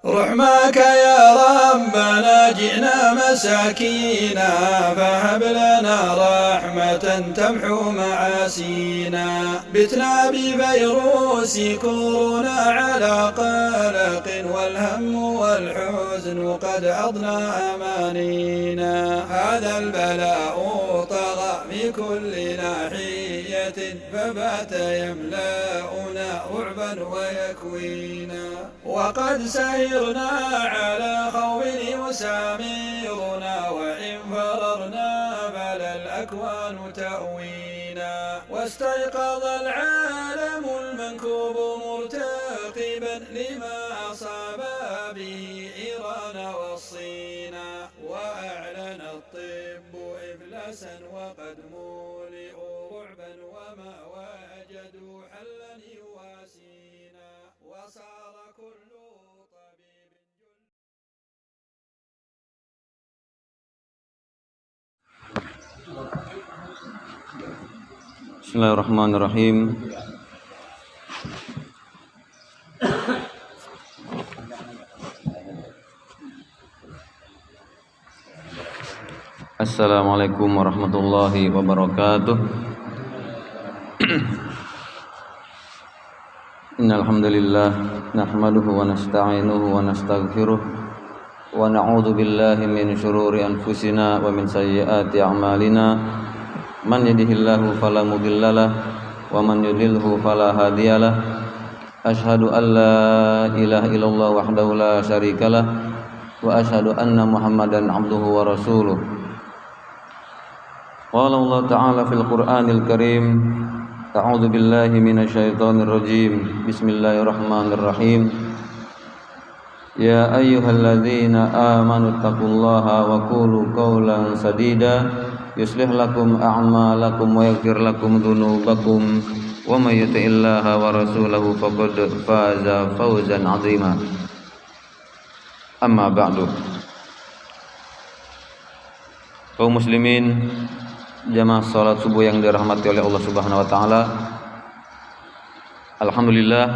رحمك يا ربنا جئنا مساكينا فهب لنا رحمة تمحو معاسينا بتنا بفيروس كورونا على قلق والهم والحزن قد أضنى أمانينا هذا البلاء طغى في كل ناحية فبات يملأنا رعبا ويكوينا وقد سيرنا على خوف يسامرنا وإن فررنا فلا الأكوان تأوينا واستيقظ العالم المنكوب مرتقبا لما أصاب به إيران والصين وأعلن الطب إفلاسا وقد مولئوا رعبا وما وجدوا حلا يواسينا وصار كل طبيب Bismillahirrahmanirrahim. Assalamualaikum warahmatullahi wabarakatuh. Innal hamdalillah nahmaduhu wa nasta'inuhu wa nastaghfiruh wa na'udzu billahi min shururi anfusina wa min sayyiati a'malina. Man yahdihillahu fala mudhillalah wa man yudlilhu fala hadiyalah. Asyhadu an la ilaha illallah wahdahu la syarikalah wa asyhadu anna Muhammadan abduhu wa rasuluh. Qala Allah ta'ala fil Qur'anil Karim, a'udzu billahi minasyaitonir rajim. Bismillahirrahmanirrahim. Ya ayyuhalladzina amanu taqullaha wa qulu qawlan sadida yuslih lakum a'malakum wa yaghfir lakum dzunubakum wa may yuti'illaha wa rasulahu faqad faza fawzan 'azima. Amma ba'du. Kaum muslimin jamaah salat subuh yang dirahmati oleh Allah Subhanahu wa taala. Alhamdulillah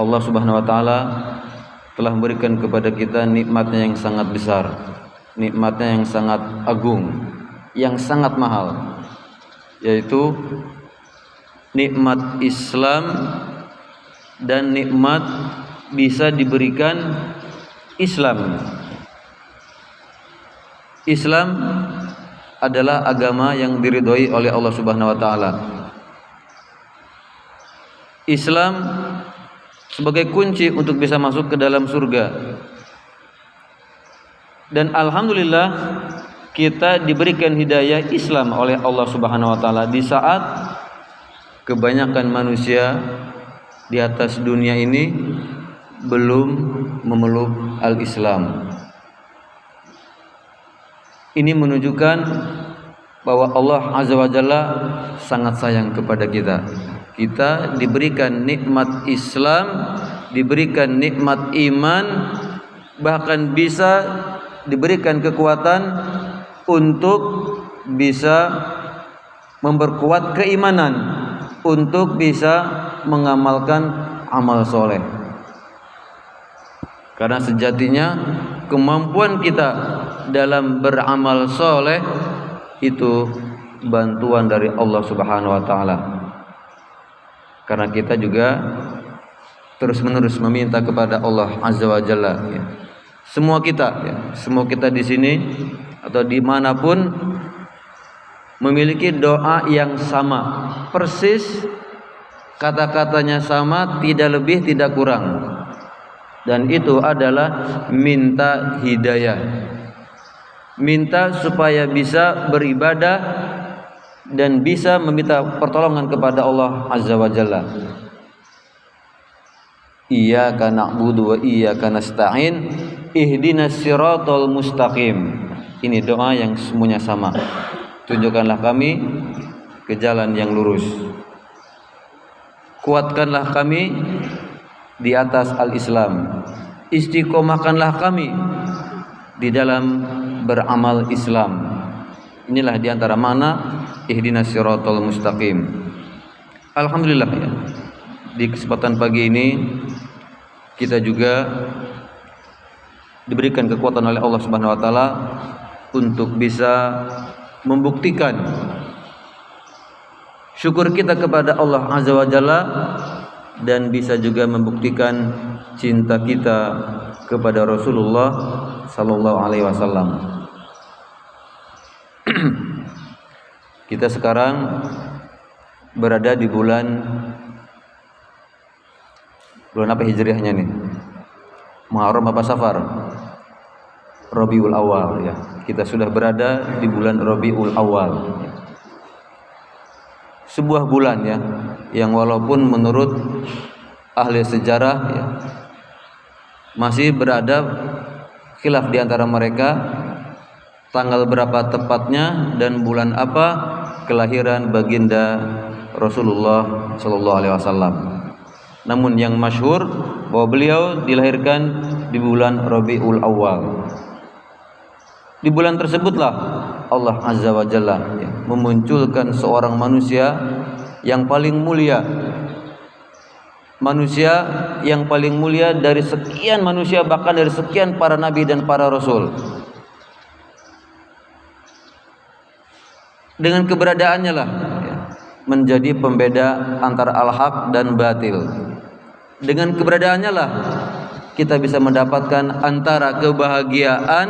Allah Subhanahu wa taala telah memberikan kepada kita nikmatnya yang sangat besar, nikmatnya yang sangat agung, yang sangat mahal, yaitu nikmat Islam dan nikmat bisa diberikan Islam. Islam adalah agama yang diridhoi oleh Allah Subhanahu wa taala. Islam sebagai kunci untuk bisa masuk ke dalam surga. Dan alhamdulillah kita diberikan hidayah Islam oleh Allah Subhanahu wa taala di saat kebanyakan manusia di atas dunia ini belum memeluk al-Islam. Ini menunjukkan bahwa Allah Azza wa Jalla sangat sayang kepada kita. Kita diberikan nikmat Islam, diberikan nikmat iman, bahkan bisa diberikan kekuatan untuk bisa memperkuat keimanan, untuk bisa mengamalkan amal soleh. Karena sejatinya kemampuan kita dalam beramal soleh itu bantuan dari Allah Subhanahu wa taala. Karena kita juga terus-menerus meminta kepada Allah Azza wa Jalla, ya. Semua kita di sini atau dimanapun memiliki doa yang sama, persis kata-katanya sama, tidak lebih tidak kurang, dan itu adalah minta hidayah, minta supaya bisa beribadah dan bisa meminta pertolongan kepada Allah Azza wa Jalla. Iyyaka na'budu wa iyyaka nasta'in ihdinas siratal mustaqim. Ini doa yang semuanya sama. Tunjukkanlah kami ke jalan yang lurus. Kuatkanlah kami di atas al-Islam. Istiqomahkanlah kami di dalam beramal Islam. Inilah diantara mana ihdinas siratal mustaqim. Alhamdulillah, ya. Di kesempatan pagi ini kita juga diberikan kekuatan oleh Allah Subhanahu wa taala untuk bisa membuktikan syukur kita kepada Allah Azza wa Jalla, dan bisa juga membuktikan cinta kita kepada Rasulullah sallallahu alaihi wasallam. Kita sekarang berada di bulan apa hijriahnya nih? Muharram apa Safar? Rabiul Awal ya. Kita sudah berada di bulan Rabiul Awal. Sebuah bulan ya, yang walaupun menurut ahli sejarah ya, masih berada khilaf di antara mereka tanggal berapa tepatnya dan bulan apa kelahiran baginda Rasulullah sallallahu alaihi wasallam. Namun yang masyhur bahwa beliau dilahirkan di bulan Rabiul Awal. Di bulan tersebutlah Allah Azza wa Jalla ya, memunculkan seorang manusia yang paling mulia. Manusia yang paling mulia dari sekian manusia, bahkan dari sekian para nabi dan para rasul. Dengan keberadaannya lah ya, menjadi pembeda antara al-haq dan batil. Dengan keberadaannya lah kita bisa mendapatkan antara kebahagiaan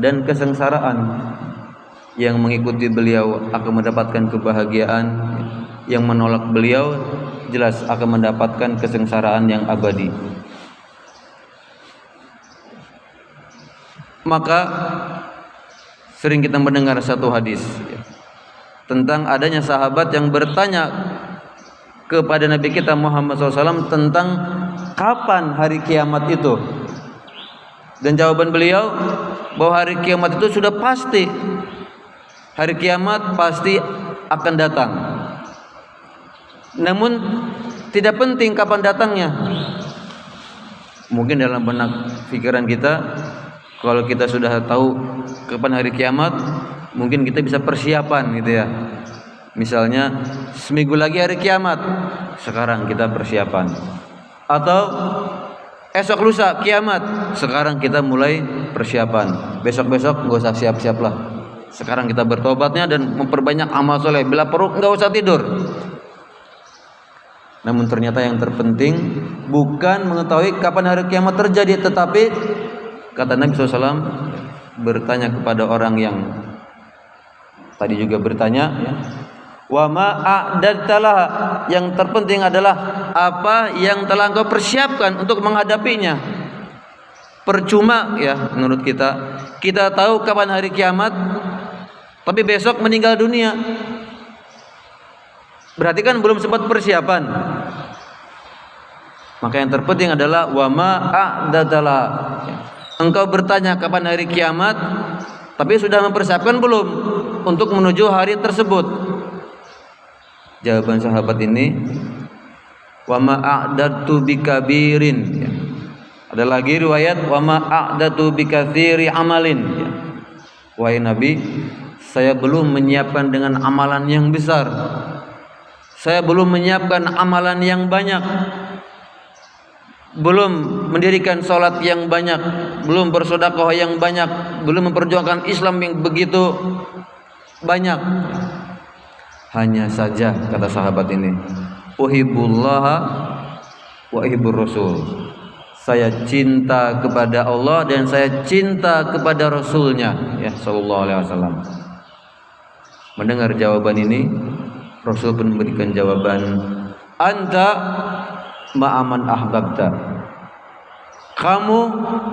dan kesengsaraan. Yang mengikuti beliau akan mendapatkan kebahagiaan, yang menolak beliau jelas akan mendapatkan kesengsaraan yang abadi. Maka sering kita mendengar satu hadis ya, tentang adanya sahabat yang bertanya kepada Nabi kita Muhammad SAW tentang kapan hari kiamat itu. Dan jawaban beliau bahwa hari kiamat itu sudah pasti. Hari kiamat pasti akan datang. Namun tidak penting kapan datangnya. Mungkin dalam benak pikiran kita, kalau kita sudah tahu kapan hari kiamat, mungkin kita bisa persiapan gitu ya. Misalnya seminggu lagi hari kiamat, sekarang kita persiapan. Atau esok lusa kiamat, sekarang kita mulai persiapan. Besok-besok nggak usah siap-siap lah. Sekarang kita bertobatnya dan memperbanyak amal soleh. Bila perlu nggak usah tidur. Namun ternyata yang terpenting bukan mengetahui kapan hari kiamat terjadi, tetapi kata Nabi SAW bertanya kepada orang yang tadi juga bertanya ya, wa ma a'dadtalah, yang terpenting adalah apa yang telah engkau persiapkan untuk menghadapinya. Percuma ya menurut kita tahu kapan hari kiamat tapi besok meninggal dunia, berarti kan belum sempat persiapan. Maka yang terpenting adalah wa ma a'dadtalah, engkau bertanya kapan hari kiamat tapi sudah mempersiapkan belum untuk menuju hari tersebut. Jawaban sahabat ini, wa ma a'dadtu bikabirin ya. Ada lagi riwayat wa ma a'dadtu bikatsiri amalin ya. Wahai Nabi, saya belum menyiapkan dengan amalan yang besar. Saya belum menyiapkan amalan yang banyak. Belum mendirikan salat yang banyak, belum bersedekah yang banyak, belum memperjuangkan Islam yang begitu banyak. Hanya saja kata sahabat ini, uhibbullaha wa uhibbur rasul. Saya cinta kepada Allah dan saya cinta kepada Rasulnya ya sallallahu alaihi wasallam. Mendengar jawaban ini, Rasul pun memberikan jawaban, anta ma'aman ahbabta. Kamu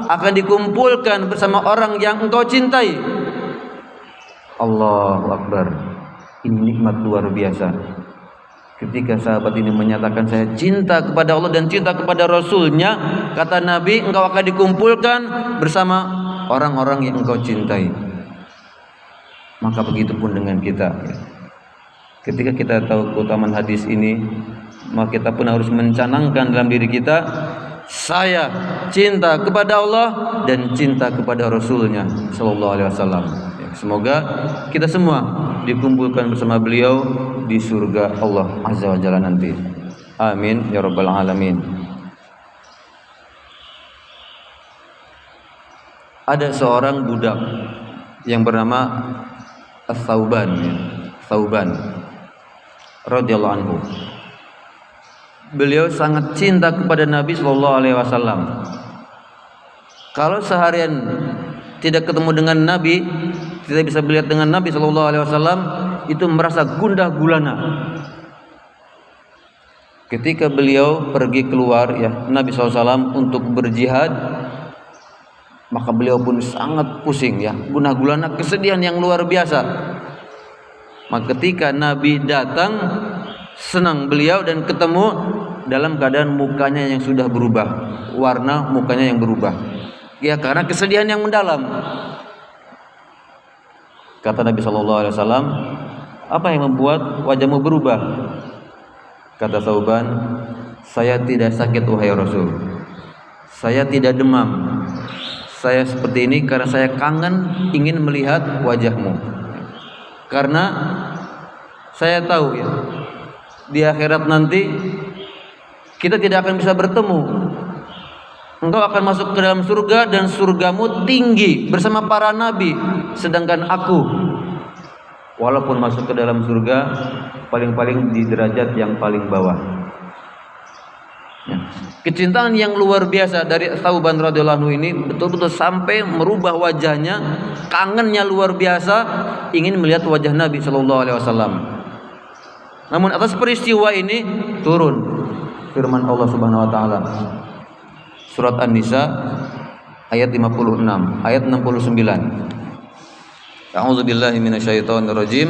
akan dikumpulkan bersama orang yang engkau cintai. Allahu Akbar. Ini nikmat luar biasa. Ketika sahabat ini menyatakan saya cinta kepada Allah dan cinta kepada Rasulnya, kata Nabi, engkau akan dikumpulkan bersama orang-orang yang engkau cintai. Maka begitu pun dengan kita. Ketika kita tahu keutamaan hadis ini, maka kita pun harus mencanangkan dalam diri kita, saya cinta kepada Allah dan cinta kepada Rasulnya sallallahu alaihi wasallam. Semoga kita semua dikumpulkan bersama beliau di surga Allah Azza wa Jalla nanti. Amin ya rabbal alamin. ada seorang budak yang bernama As-Sauban, Sauban radhiyallahu anhu. Beliau sangat cinta kepada Nabi sallallahu alaihi wasallam. Kalau seharian tidak ketemu dengan Nabi, tidak bisa melihat dengan Nabi sallallahu alaihi wasallam, itu merasa gundah gulana. Ketika beliau pergi keluar Nabi SAW untuk berjihad, maka beliau pun sangat pusing gundah gulana, kesedihan yang luar biasa. Maka ketika Nabi datang, senang beliau dan ketemu dalam keadaan mukanya yang sudah berubah, warna mukanya yang berubah. Karena kesedihan yang mendalam. Kata Nabi SAW, apa yang membuat wajahmu berubah? Kata Sauban, saya tidak sakit wahai Rasul, saya tidak demam, saya seperti ini karena saya kangen ingin melihat wajahmu. Karena saya tahu di akhirat nanti kita tidak akan bisa bertemu. Engkau akan masuk ke dalam surga dan surgamu tinggi bersama para nabi, sedangkan aku walaupun masuk ke dalam surga paling-paling di derajat yang paling bawah. Kecintaan yang luar biasa dari Sauban radhiyallahu anhu ini betul-betul sampai merubah wajahnya, kangennya luar biasa, ingin melihat wajah Nabi sallallahu alaihi wasallam. Namun atas peristiwa ini turun firman Allah Subhanahu wa taala. Surat An-Nisa ayat 56, ayat 69. A'udzu billahi minasyaitonir rajim.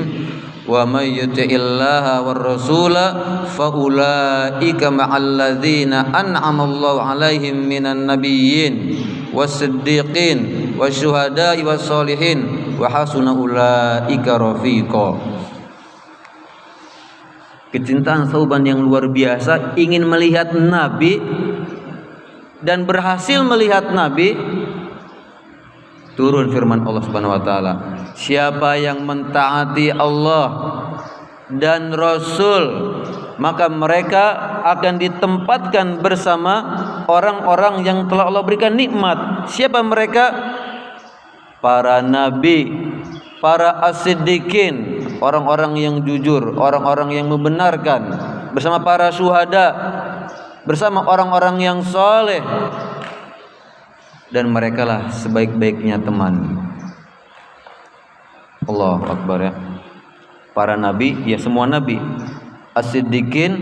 Wa may yuti'illaha war rasula fa ulaika ma'al ladzina an'ama Allahu 'alaihim minan nabiyyin was-siddiqin wasyuhada'i was-sholihin wa hasuna ulaika rafiqa. Kecintaan Sauban yang luar biasa, ingin melihat Nabi dan berhasil melihat Nabi. Turun firman Allah Subhanahu wa taala, siapa yang mentaati Allah dan Rasul, maka mereka akan ditempatkan bersama orang-orang yang telah Allah berikan nikmat. Siapa mereka? Para nabi, para as-siddiqin, orang-orang yang jujur, orang-orang yang membenarkan, bersama para syuhada, bersama orang-orang yang soleh. Dan merekalah sebaik-baiknya teman. Allahu Akbar Para nabi, semua nabi. As-Siddiqin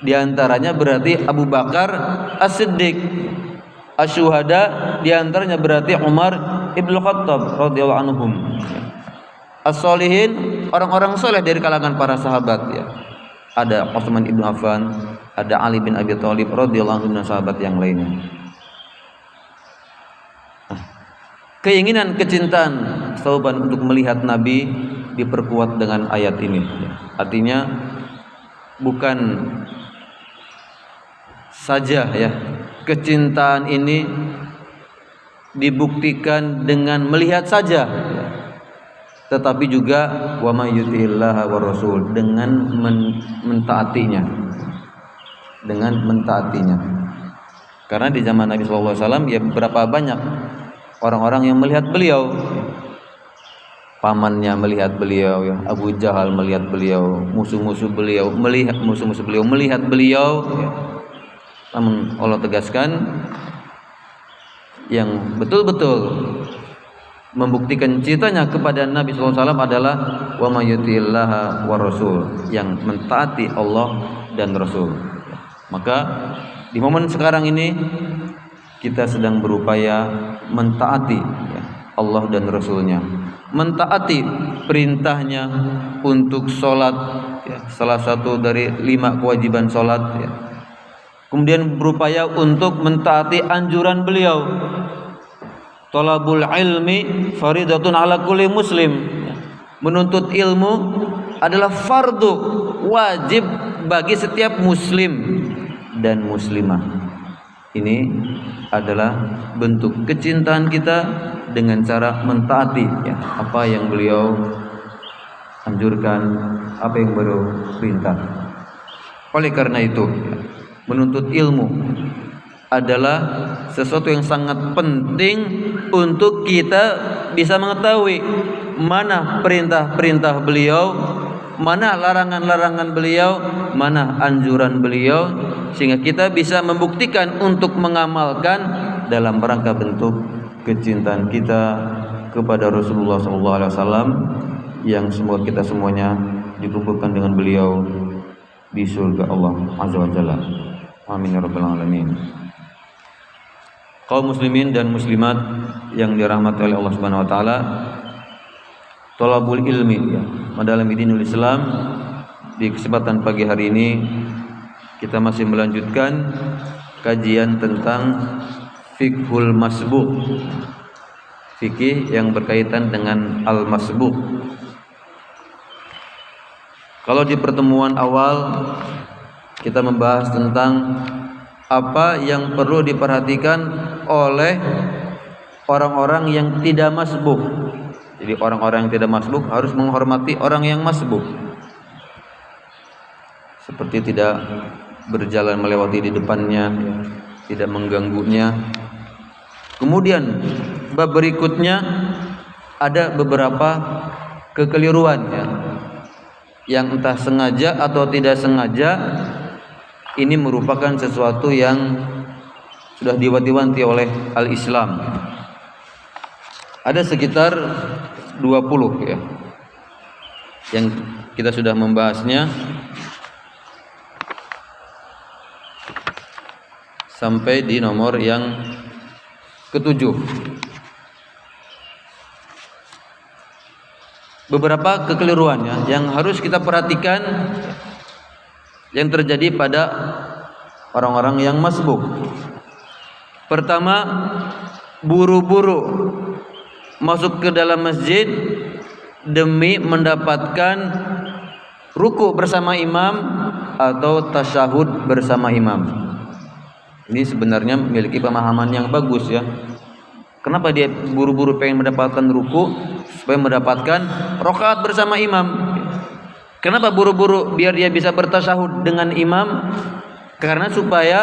diantaranya berarti Abu Bakar As-Siddiq. Asy-syuhada diantaranya berarti Umar Ibn Khattab radhiyallahu anhum. As-sholihin, orang-orang soleh dari kalangan para sahabat Ada Utsman ibn Affan, ada Ali bin Abi Thalib radhiyallahu anhu dan sahabat yang lainnya. Keinginan kecintaan Sauban untuk melihat Nabi diperkuat dengan ayat ini. Artinya bukan saja kecintaan ini dibuktikan dengan melihat saja, tetapi juga wa may yuti'illaha war rasul, dengan mentaatinya. Dengan mentaatinya. Karena di zaman Nabi sallallahu alaihi wasallam berapa banyak orang-orang yang melihat beliau. Pamannya melihat beliau, Abu Jahal melihat beliau, musuh-musuh beliau melihat beliau. Namun Allah tegaskan, yang betul-betul membuktikan cintanya kepada Nabi SAW adalah wa may yuti'illaha war rasul, yang mentaati Allah dan Rasul. Maka di momen sekarang ini kita sedang berupaya mentaati Allah dan Rasulnya, mentaati perintahnya untuk sholat, salah satu dari 5 kewajiban sholat. Kemudian berupaya untuk mentaati anjuran beliau, thalabul ilmi faridatun ala kulli muslim. Menuntut ilmu adalah fardu, wajib bagi setiap muslim dan muslimah. Ini adalah bentuk kecintaan kita dengan cara mentaati apa yang beliau anjurkan, apa yang beliau perintah. Oleh karena itu, menuntut ilmu adalah sesuatu yang sangat penting untuk kita bisa mengetahui mana perintah-perintah beliau, mana larangan-larangan beliau, mana anjuran beliau, sehingga kita bisa membuktikan untuk mengamalkan dalam rangka bentuk kecintaan kita kepada Rasulullah SAW, yang semoga kita semuanya dikumpulkan dengan beliau di surga Allah Azza wa Jalla. Amin ya rabbal alamin. Kaum muslimin dan muslimat yang dirahmati oleh Allah Subhanahu wa taala, thalabul ilmi ya, mendalami dinul Islam. Di kesempatan pagi hari ini kita masih melanjutkan kajian tentang fiqhul masbuq, fikih yang berkaitan dengan al-masbuq. Kalau di pertemuan awal kita membahas tentang apa yang perlu diperhatikan oleh orang-orang yang tidak masbuk. Jadi orang-orang yang tidak masbuk harus menghormati orang yang masbuk, seperti tidak berjalan melewati di depannya, tidak mengganggunya. Kemudian bab berikutnya ada beberapa kekeliruan ya, yang entah sengaja atau tidak sengaja ini merupakan sesuatu yang sudah diwanti-wanti oleh al-Islam. Ada sekitar 20 ya yang kita sudah membahasnya sampai di nomor yang ke-7. Beberapa kekeliruannya yang harus kita perhatikan yang terjadi pada orang-orang yang masbuk. Pertama, buru-buru masuk ke dalam masjid demi mendapatkan ruku bersama imam atau tasyahud bersama imam. Ini sebenarnya memiliki pemahaman yang bagus ya. Kenapa dia buru-buru pengen mendapatkan ruku? Supaya mendapatkan rakaat bersama imam. Kenapa buru-buru? Biar dia bisa bertasyahud dengan imam, karena supaya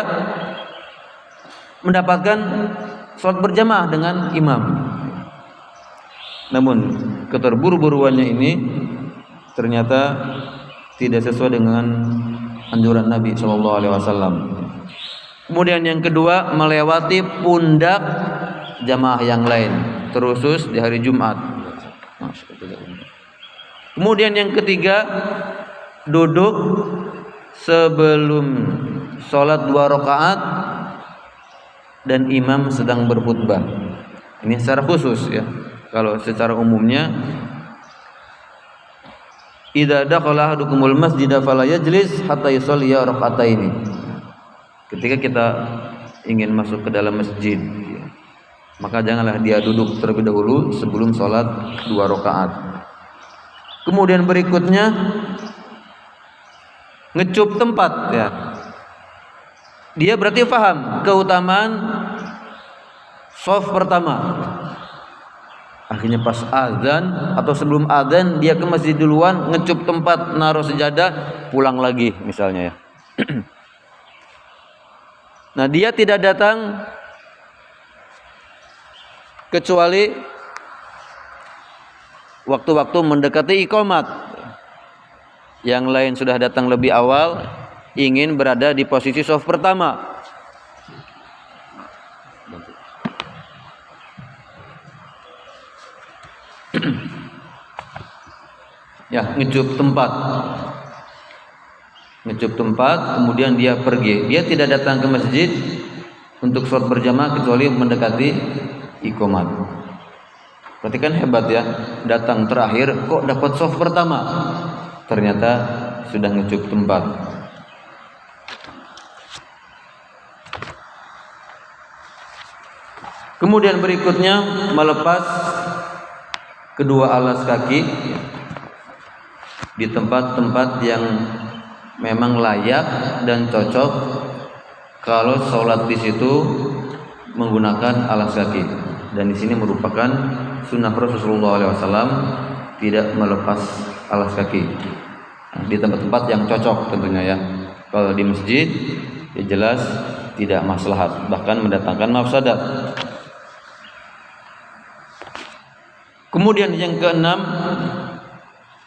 mendapatkan sholat berjamaah dengan imam. Namun keterburu-buruannya ini ternyata tidak sesuai dengan anjuran Nabi SAW. Kemudian yang kedua, melewati pundak jamaah yang lain, terusus di hari Jumat. Kemudian yang ketiga, duduk sebelum sholat 2 rakaat dan imam sedang berkhutbah. Ini secara khusus ya. Kalau secara umumnya, idza dakhala ahadukumul masjida fala yajlis hatta yusalliya raka'ataini. Ketika kita ingin masuk ke dalam masjid, maka janganlah dia duduk terlebih dahulu sebelum sholat 2 rakaat. Kemudian berikutnya ngecup tempat ya. Dia berarti paham keutamaan shaf pertama. Akhirnya pas azan atau sebelum azan dia ke masjid duluan, ngecup tempat, naruh sejadah, pulang lagi misalnya ya. Nah, dia tidak datang kecuali waktu-waktu mendekati iqamat. Yang lain sudah datang lebih awal, ingin berada di posisi shaf pertama. Ya, ngecup tempat, kemudian dia pergi. Dia tidak datang ke masjid untuk sholat berjamaah kecuali mendekati iqamat. Berarti kan hebat ya, datang terakhir kok dapat shaf pertama, ternyata sudah ngecup tempat. Kemudian berikutnya melepas kedua alas kaki di tempat-tempat yang memang layak dan cocok kalau sholat di situ menggunakan alas kaki. Dan di sini merupakan sunnah Rasulullah SAW tidak melepas alas kaki di tempat-tempat yang cocok tentunya ya. Kalau di masjid ya jelas tidak maslahat, bahkan mendatangkan mafsadat. Kemudian yang keenam,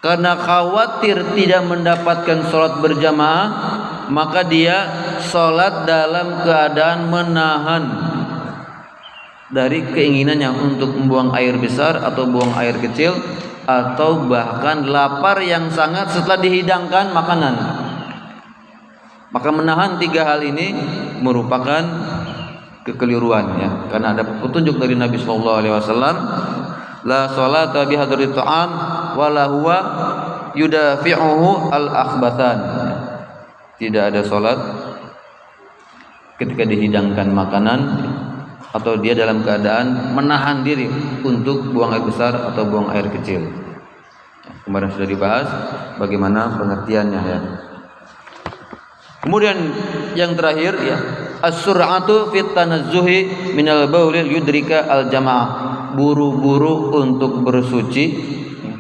karena khawatir tidak mendapatkan sholat berjamaah, maka dia sholat dalam keadaan menahan dari keinginannya untuk membuang air besar atau buang air kecil, atau bahkan lapar yang sangat setelah dihidangkan makanan. Maka menahan tiga hal ini merupakan kekeliruan, ya, karena ada petunjuk dari Nabi SAW, la sholata bihadri ta'am wala huwa yudafi'uhu al-akhbathan. Tidak ada sholat ketika dihidangkan makanan atau dia dalam keadaan menahan diri untuk buang air besar atau buang air kecil. Kemarin sudah dibahas bagaimana pengertiannya, ya. Kemudian yang terakhir, ya, as-sur'atu fit tanazzuhi minal baulil yudrika al-jamaah. Buru-buru untuk bersuci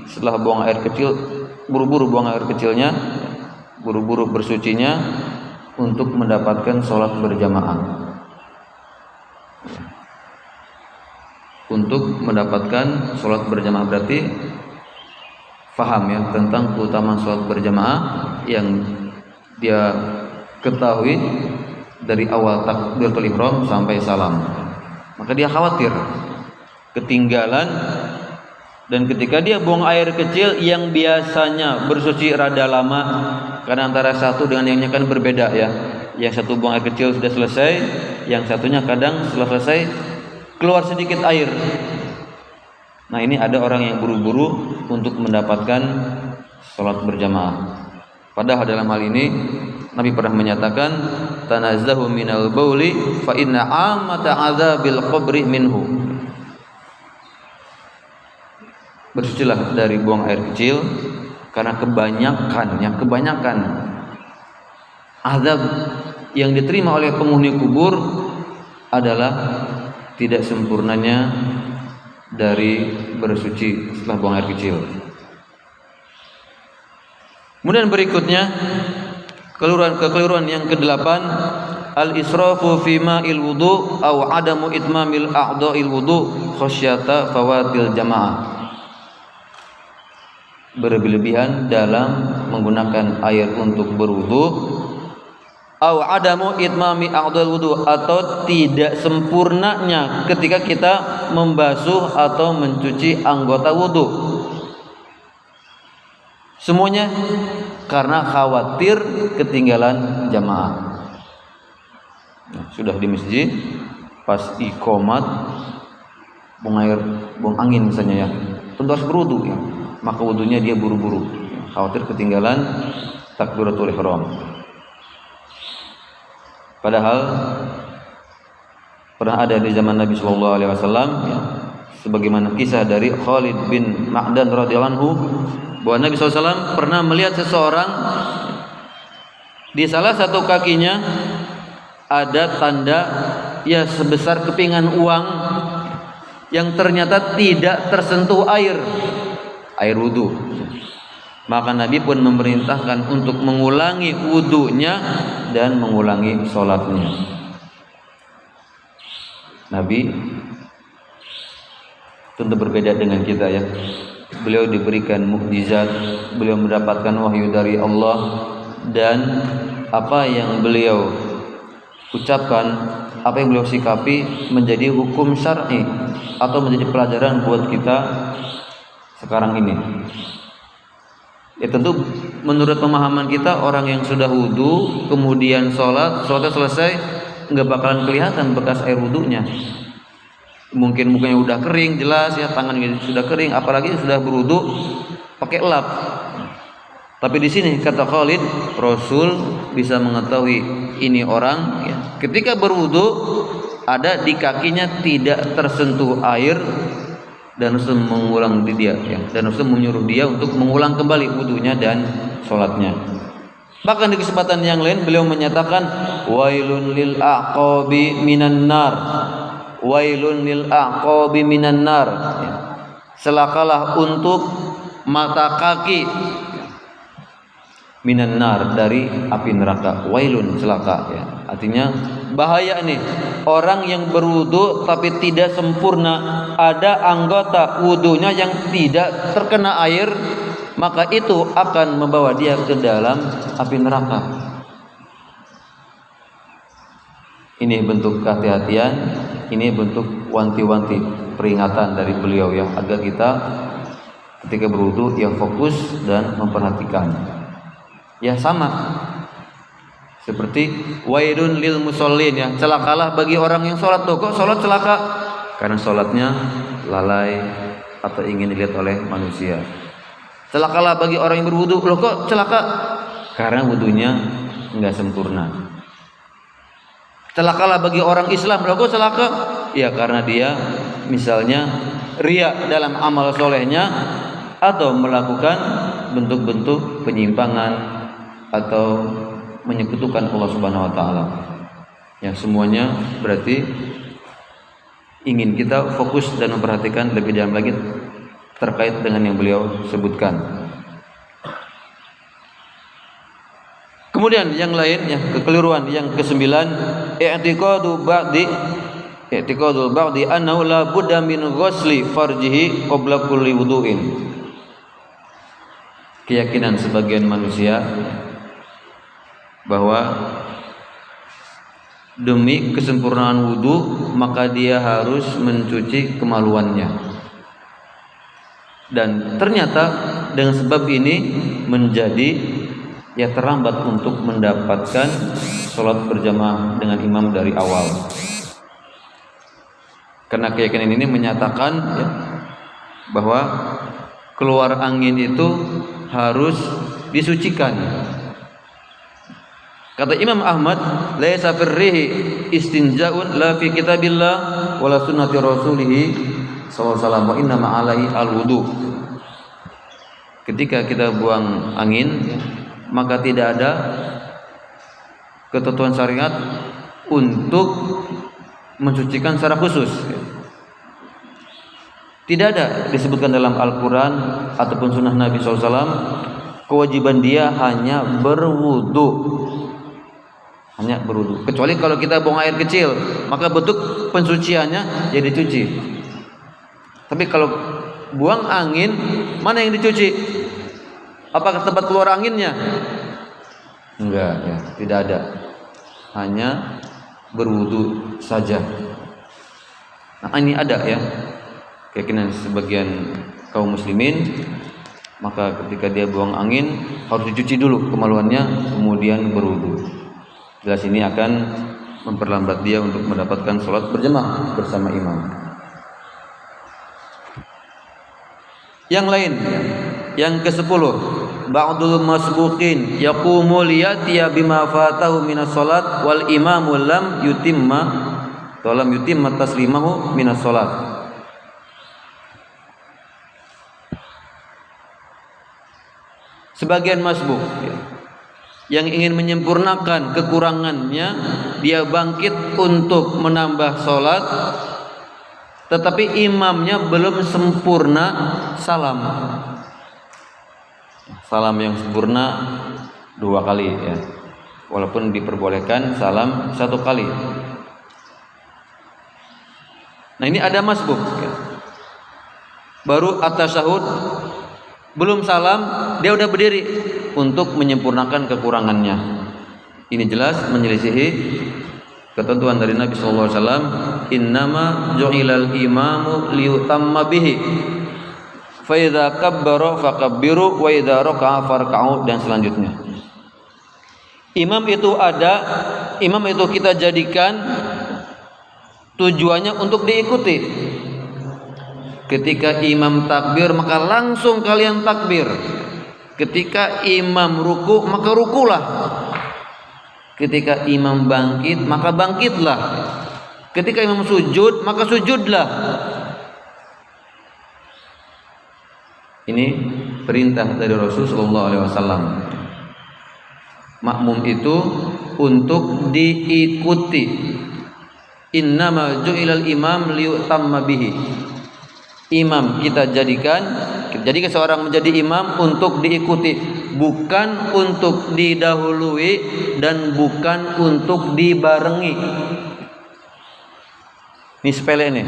setelah buang air kecil, buru-buru buang air kecilnya, buru-buru bersucinya untuk mendapatkan sholat berjamaah. Untuk mendapatkan sholat berjamaah berarti faham, ya, tentang keutamaan sholat berjamaah yang dia ketahui dari awal takbiratul ihram sampai salam. Maka dia khawatir ketinggalan, dan ketika dia buang air kecil yang biasanya bersuci rada lama, karena antara satu dengan yang lainnya kan berbeda, ya. Yang satu buang air kecil sudah selesai, yang satunya kadang setelah selesai keluar sedikit air. Nah, ini ada orang yang buru-buru untuk mendapatkan sholat berjamaah. Padahal dalam hal ini Nabi pernah menyatakan, tanazzahu minal bauli fa inna amata adzabil qabri minhu. Bersucilah dari buang air kecil, karena kebanyakan azab yang diterima oleh penghuni kubur adalah tidak sempurnanya dari bersuci setelah buang air kecil. Kemudian berikutnya kekeliruan yang kedelapan, al-israfu fi ma'il wudu aw adamu itmamil a'dha'il wudu khasyata fawatil jamaah. Berlebihan dalam menggunakan air untuk berwudu, au adamu itmami a'dhal wudu, atau tidak sempurnanya ketika kita membasuh atau mencuci anggota wudu. Semuanya karena khawatir ketinggalan jamaah. Sudah di masjid, pas iqamat buang angin misalnya, ya, tentu harus berwudu, ya. Maka wudunya dia buru-buru, khawatir ketinggalan takbiratul ihram. Padahal pernah ada di zaman Nabi SAW, ya, sebagaimana kisah dari Khalid bin Ma'dan radhiyallahu anhu, bahwa Nabi SAW pernah melihat seseorang di salah satu kakinya ada tanda, ya, sebesar kepingan uang yang ternyata tidak tersentuh air wudu. Maka Nabi pun memerintahkan untuk mengulangi wudunya dan mengulangi sholatnya. Nabi tentu berbeda dengan kita, ya. Beliau diberikan mukjizat, beliau mendapatkan wahyu dari Allah, dan apa yang beliau ucapkan, apa yang beliau sikapi menjadi hukum syar'i atau menjadi pelajaran buat kita sekarang ini. Ya, tentu menurut pemahaman kita, orang yang sudah wudu kemudian sholatnya selesai, nggak bakalan kelihatan bekas air wudunya. Mungkin mukanya udah kering jelas, ya, tangan sudah kering, apalagi sudah berwudu pakai lap. Tapi di sini kata Khalid, Rasul bisa mengetahui ini orang, ya, ketika berwudu ada di kakinya tidak tersentuh air, dan Rasul mengulang dia, ya, dan Rasul menyuruh dia untuk mengulang kembali wudunya dan sholatnya. Bahkan di kesempatan yang lain beliau menyatakan, wailun lil aqabi minan nar, wailun lil aqabi minan nar, ya. Celakalah untuk mata kaki minan nar, dari api neraka. Wailun, celaka ya. Artinya bahaya nih orang yang berwudu tapi tidak sempurna, ada anggota wudunya yang tidak terkena air, maka itu akan membawa dia ke dalam api neraka. Ini bentuk kehati-hatian, ini bentuk wanti-wanti peringatan dari beliau ya, agar kita ketika berwudu ya fokus dan memperhatikan. Ya sama seperti wailun lil musallin ya, celakalah bagi orang yang sholat. Tuh kok sholat celaka? Karena sholatnya lalai atau ingin dilihat oleh manusia. Celakalah bagi orang yang berwudu. Loh kok celaka? Karena wudunya enggak sempurna. Celakalah bagi orang Islam. Loh kok celaka? Ya karena dia misalnya riya dalam amal solehnya, atau melakukan bentuk-bentuk penyimpangan atau menyekutukan Allah Subhanahu wa taala. Ya, semuanya berarti ingin kita fokus dan memperhatikan lebih dalam lagi terkait dengan yang beliau sebutkan. Kemudian yang lain, yang kekeliruan yang ke-9, i'tiqadul ba'di annahu la budda min ghusli farjihi qabla kulli wudu'in. Keyakinan sebagian manusia bahwa demi kesempurnaan wudu maka dia harus mencuci kemaluannya, dan ternyata dengan sebab ini menjadi ya terlambat untuk mendapatkan sholat berjamaah dengan imam dari awal. Karena keyakinan ini menyatakan ya, bahwa keluar angin itu harus disucikan. Kata Imam Ahmad, laisa firrihi istinja'un la fi kitabillah wala sunnati rasulih sallallahu alaihi wasallam wa inna ma'alaihi al-wudu. Ketika kita buang angin, maka tidak ada ketentuan syariat untuk mensucikan secara khusus. Tidak ada disebutkan dalam Al-Quran ataupun sunnah Nabi SAW kewajiban dia hanya berwudu. Hanya berwudu. Kecuali kalau kita buang air kecil, maka bentuk pensuciannya ya dicuci. Tapi kalau buang angin, mana yang dicuci? Apakah tempat keluar anginnya? Enggak ya, tidak ada. Hanya berwudu saja. Nah, ini ada ya keyakinan sebagian kaum muslimin, maka ketika dia buang angin harus dicuci dulu kemaluannya, kemudian berwudu. Jelas ini akan memperlambat dia untuk mendapatkan sholat berjamaah bersama imam. Yang lain, yang ke-10, ba'dul masbuqin yaqumu liyatiya bima fatahu minas sholat wal imamu lam yutimma taslimahu minas sholat. Sebagian masbuk yang ingin menyempurnakan kekurangannya, dia bangkit untuk menambah sholat, tetapi imamnya belum sempurna salam. Salam yang sempurna 2 kali ya, walaupun diperbolehkan salam 1 kali. Nah ini ada masbuk ya. Baru at-tasyahud, belum salam dia udah berdiri untuk menyempurnakan kekurangannya. Ini jelas menyelisihi ketentuan dari Nabi sallallahu alaihi wasallam, innama ju'ilal imamu liyutamma bihi fa idza kabbara fakabbiru wa idza raka'a farka'u, dan selanjutnya. Imam itu kita jadikan tujuannya untuk diikuti. Ketika imam takbir maka langsung kalian takbir. Ketika imam ruku maka rukulah. Ketika imam bangkit maka bangkitlah. Ketika imam sujud maka sujudlah. Ini perintah dari Rasulullah SAW. Makmum itu untuk diikuti. Innama ju'ilal imam liyutamma bihi. Imam kita jadikan seorang menjadi imam untuk diikuti, bukan untuk didahului dan bukan untuk dibarengi. Ini sepele nih.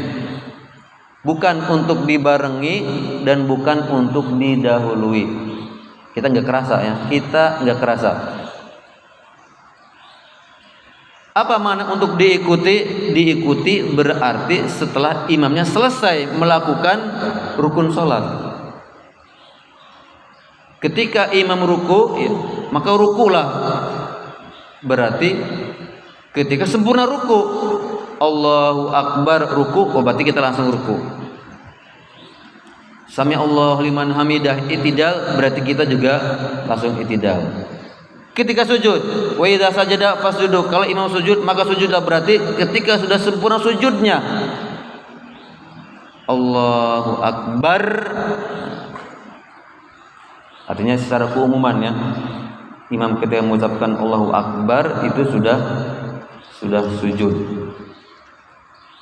Bukan untuk dibarengi dan bukan untuk didahului. Kita nggak kerasa ya, kita nggak kerasa. Apa makna untuk diikuti? Diikuti berarti setelah imamnya selesai melakukan rukun sholat. Ketika imam ruku, ya, maka rukulah. Berarti ketika sempurna ruku, Allahu Akbar ruku, berarti kita langsung ruku. Sami Allahu liman hamidah itidal, berarti kita juga langsung itidal. Ketika sujud, wa idza sajada fasjudu, kalau imam sujud maka sujudlah, berarti ketika sudah sempurna sujudnya, Allahu Akbar. Artinya secara keumuman ya, imam ketika mengucapkan Allahu Akbar itu sudah sujud.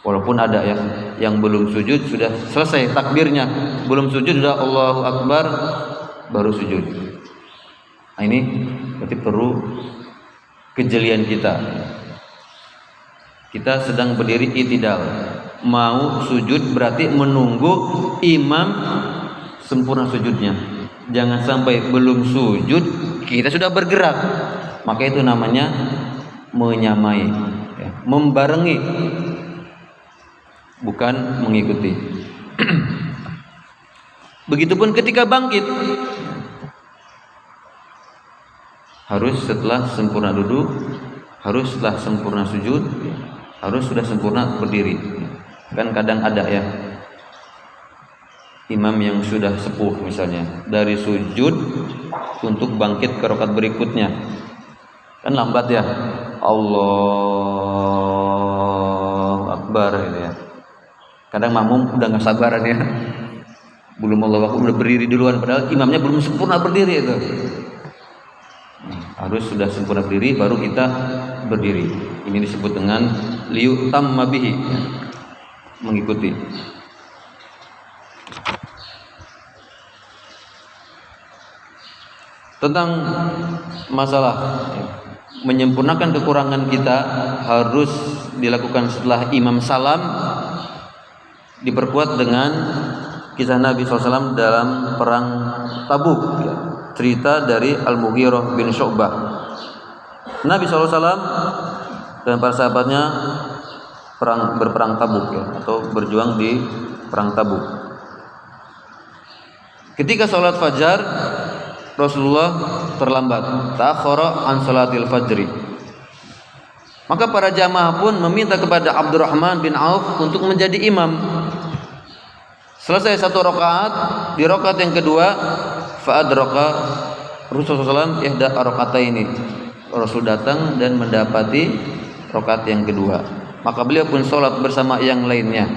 Walaupun ada ya yang belum sujud sudah selesai takbirnya, belum sujud sudah Allahu Akbar baru sujud. Nah, ini berarti perlu kejelian kita. Kita sedang berdiri itidal, mau sujud berarti menunggu imam sempurna sujudnya. Jangan sampai belum sujud kita sudah bergerak, maka itu namanya menyamai, ya, membarengi, bukan mengikuti. Begitupun ketika bangkit, harus setelah sempurna duduk, harus setelah sempurna sujud, harus sudah sempurna berdiri. Kan kadang ada ya imam yang sudah sepuh misalnya, dari sujud untuk bangkit ke rakaat berikutnya kan lambat ya, Allahu Akbar gitu ya. Kadang makmum udah nggak sabaran ya, belum Allahu Akbar udah berdiri duluan, padahal imamnya belum sempurna berdiri itu. Harus sudah sempurna berdiri baru kita berdiri. Ini disebut dengan liyutamma bihi, mengikuti. Tentang masalah menyempurnakan kekurangan kita harus dilakukan setelah imam salam, diperkuat dengan kisah Nabi SAW dalam perang Tabuk ya. Cerita dari Al-Mughirah bin Syu'bah. Nabi SAW dan para sahabatnya berperang Tabuk ya, atau berjuang di perang Tabuk. Ketika sholat fajar, Rasulullah terlambat, ta'akhkhara an salatil fajri. Maka para jamaah pun meminta kepada Abdurrahman bin Auf untuk menjadi imam. Selesai satu rakaat, di rakaat yang kedua fa'adraka Rasulullah SAW ihda rakataini. Rasul datang dan mendapati rakaat yang kedua. Maka beliau pun sholat bersama yang lainnya.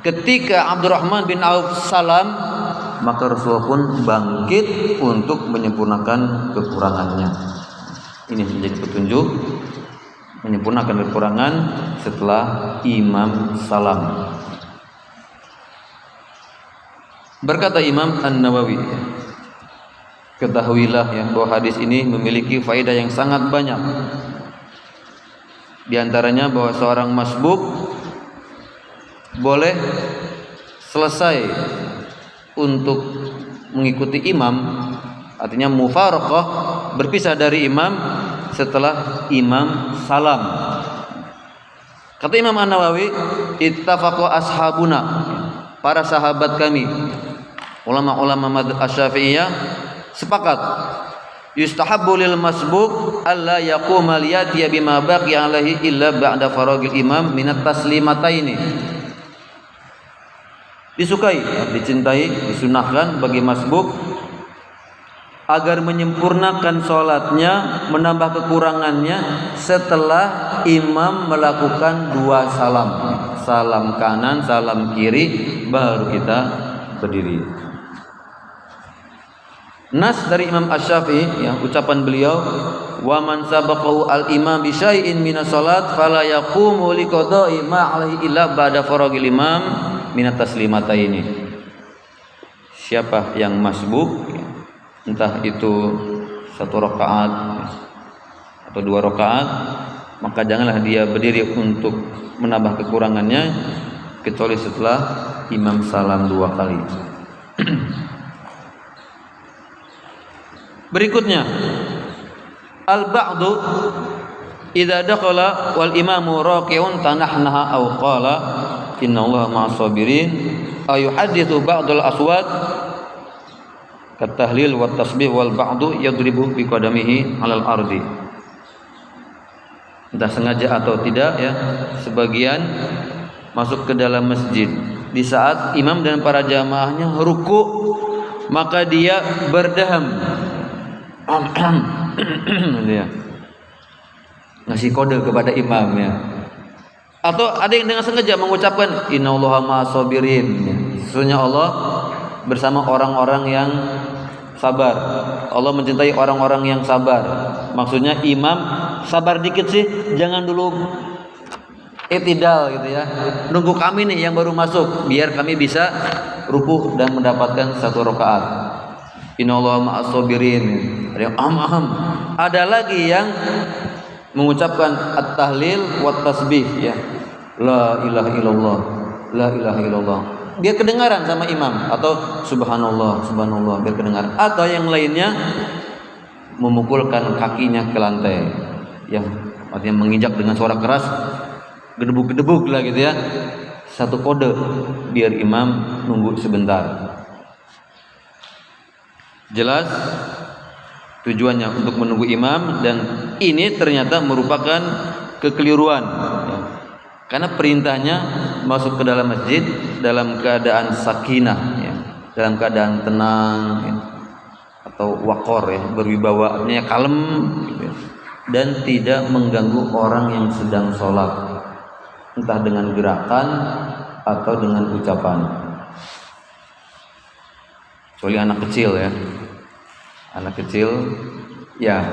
Ketika Abdurrahman bin Auf salam, maka Rasulullah pun bangkit untuk menyempurnakan kekurangannya. Ini menjadi petunjuk menyempurnakan kekurangan setelah imam salam. Berkata Imam An-Nawawi, ketahuilah ya bahwa hadis ini memiliki faedah yang sangat banyak. Di antaranya bahwa seorang masbuk boleh selesai untuk mengikuti imam, artinya mufaraqah, berpisah dari imam setelah imam salam. Kata Imam An-Nawawi, ittafaqa ashabuna, para sahabat kami, ulama-ulama madzhab Asy-Syafi'iyah sepakat, yustahabbu lil masbuk alla yaquma liyati bima baqiya alaihi illa ba'da faragil imam minat taslimataini. Disukai, dicintai, disunahkan bagi masbuk agar menyempurnakan sholatnya, menambah kekurangannya setelah imam melakukan dua salam, salam kanan, salam kiri, baru kita berdiri. Nas dari Imam Asy-Syafi'i, yang ucapan beliau, wa man sabaqahu al-imam bi syai'in minas salat fala yaqumu liqada'i ma 'alaihi illa ba'da faragil imam minat taslimataini. Siapa yang masbuk entah itu 1 rakaat atau 2 rakaat, maka janganlah dia berdiri untuk menambah kekurangannya kecuali setelah imam salam 2 kali. Berikutnya, al-ba'du idza dakhala wal imamu raqi'un tanahnaha aw qala innallaha ma'as sabirin ay yuhaddithu ba'dul aswat kat tahlil wat tasbih wal ba'du yadribu bi qadamihi 'alal ardi. Entah sengaja atau tidak ya, sebagian masuk ke dalam masjid di saat imam dan para jamaahnya ruku, maka dia berdaham dia ngasih kode kepada imam ya. Atau ada yang dengan sengaja mengucapkan innallaha ma'as sabirin, sesungguhnya Allah bersama orang-orang yang sabar. Allah mencintai orang-orang yang sabar. Maksudnya imam sabar dikit sih, jangan dulu i'tidal gitu ya. Nunggu kami nih yang baru masuk biar kami bisa ruku dan mendapatkan 1 rakaat. Innallaha ma'as sabirin. Ada yang ada lagi yang mengucapkan at-tahlil wat tasbih ya. La ilaha illallah, la ilaha illallah. Biar kedengaran sama imam, atau subhanallah, subhanallah biar kedengaran. Atau yang lainnya memukulkan kakinya ke lantai. Ya, artinya menginjak dengan suara keras, gedebuk-gedebuk lah gitu ya. 1 kode biar imam nunggu sebentar. Jelas tujuannya untuk menunggu imam, dan ini ternyata merupakan kekeliruan ya. Karena perintahnya masuk ke dalam masjid dalam keadaan sakinah ya, dalam keadaan tenang ya, atau waqor ya, berwibawa, artinya kalem gitu ya, dan tidak mengganggu orang yang sedang sholat, entah dengan gerakan atau dengan ucapan. Kecuali anak kecil ya. Anak kecil ya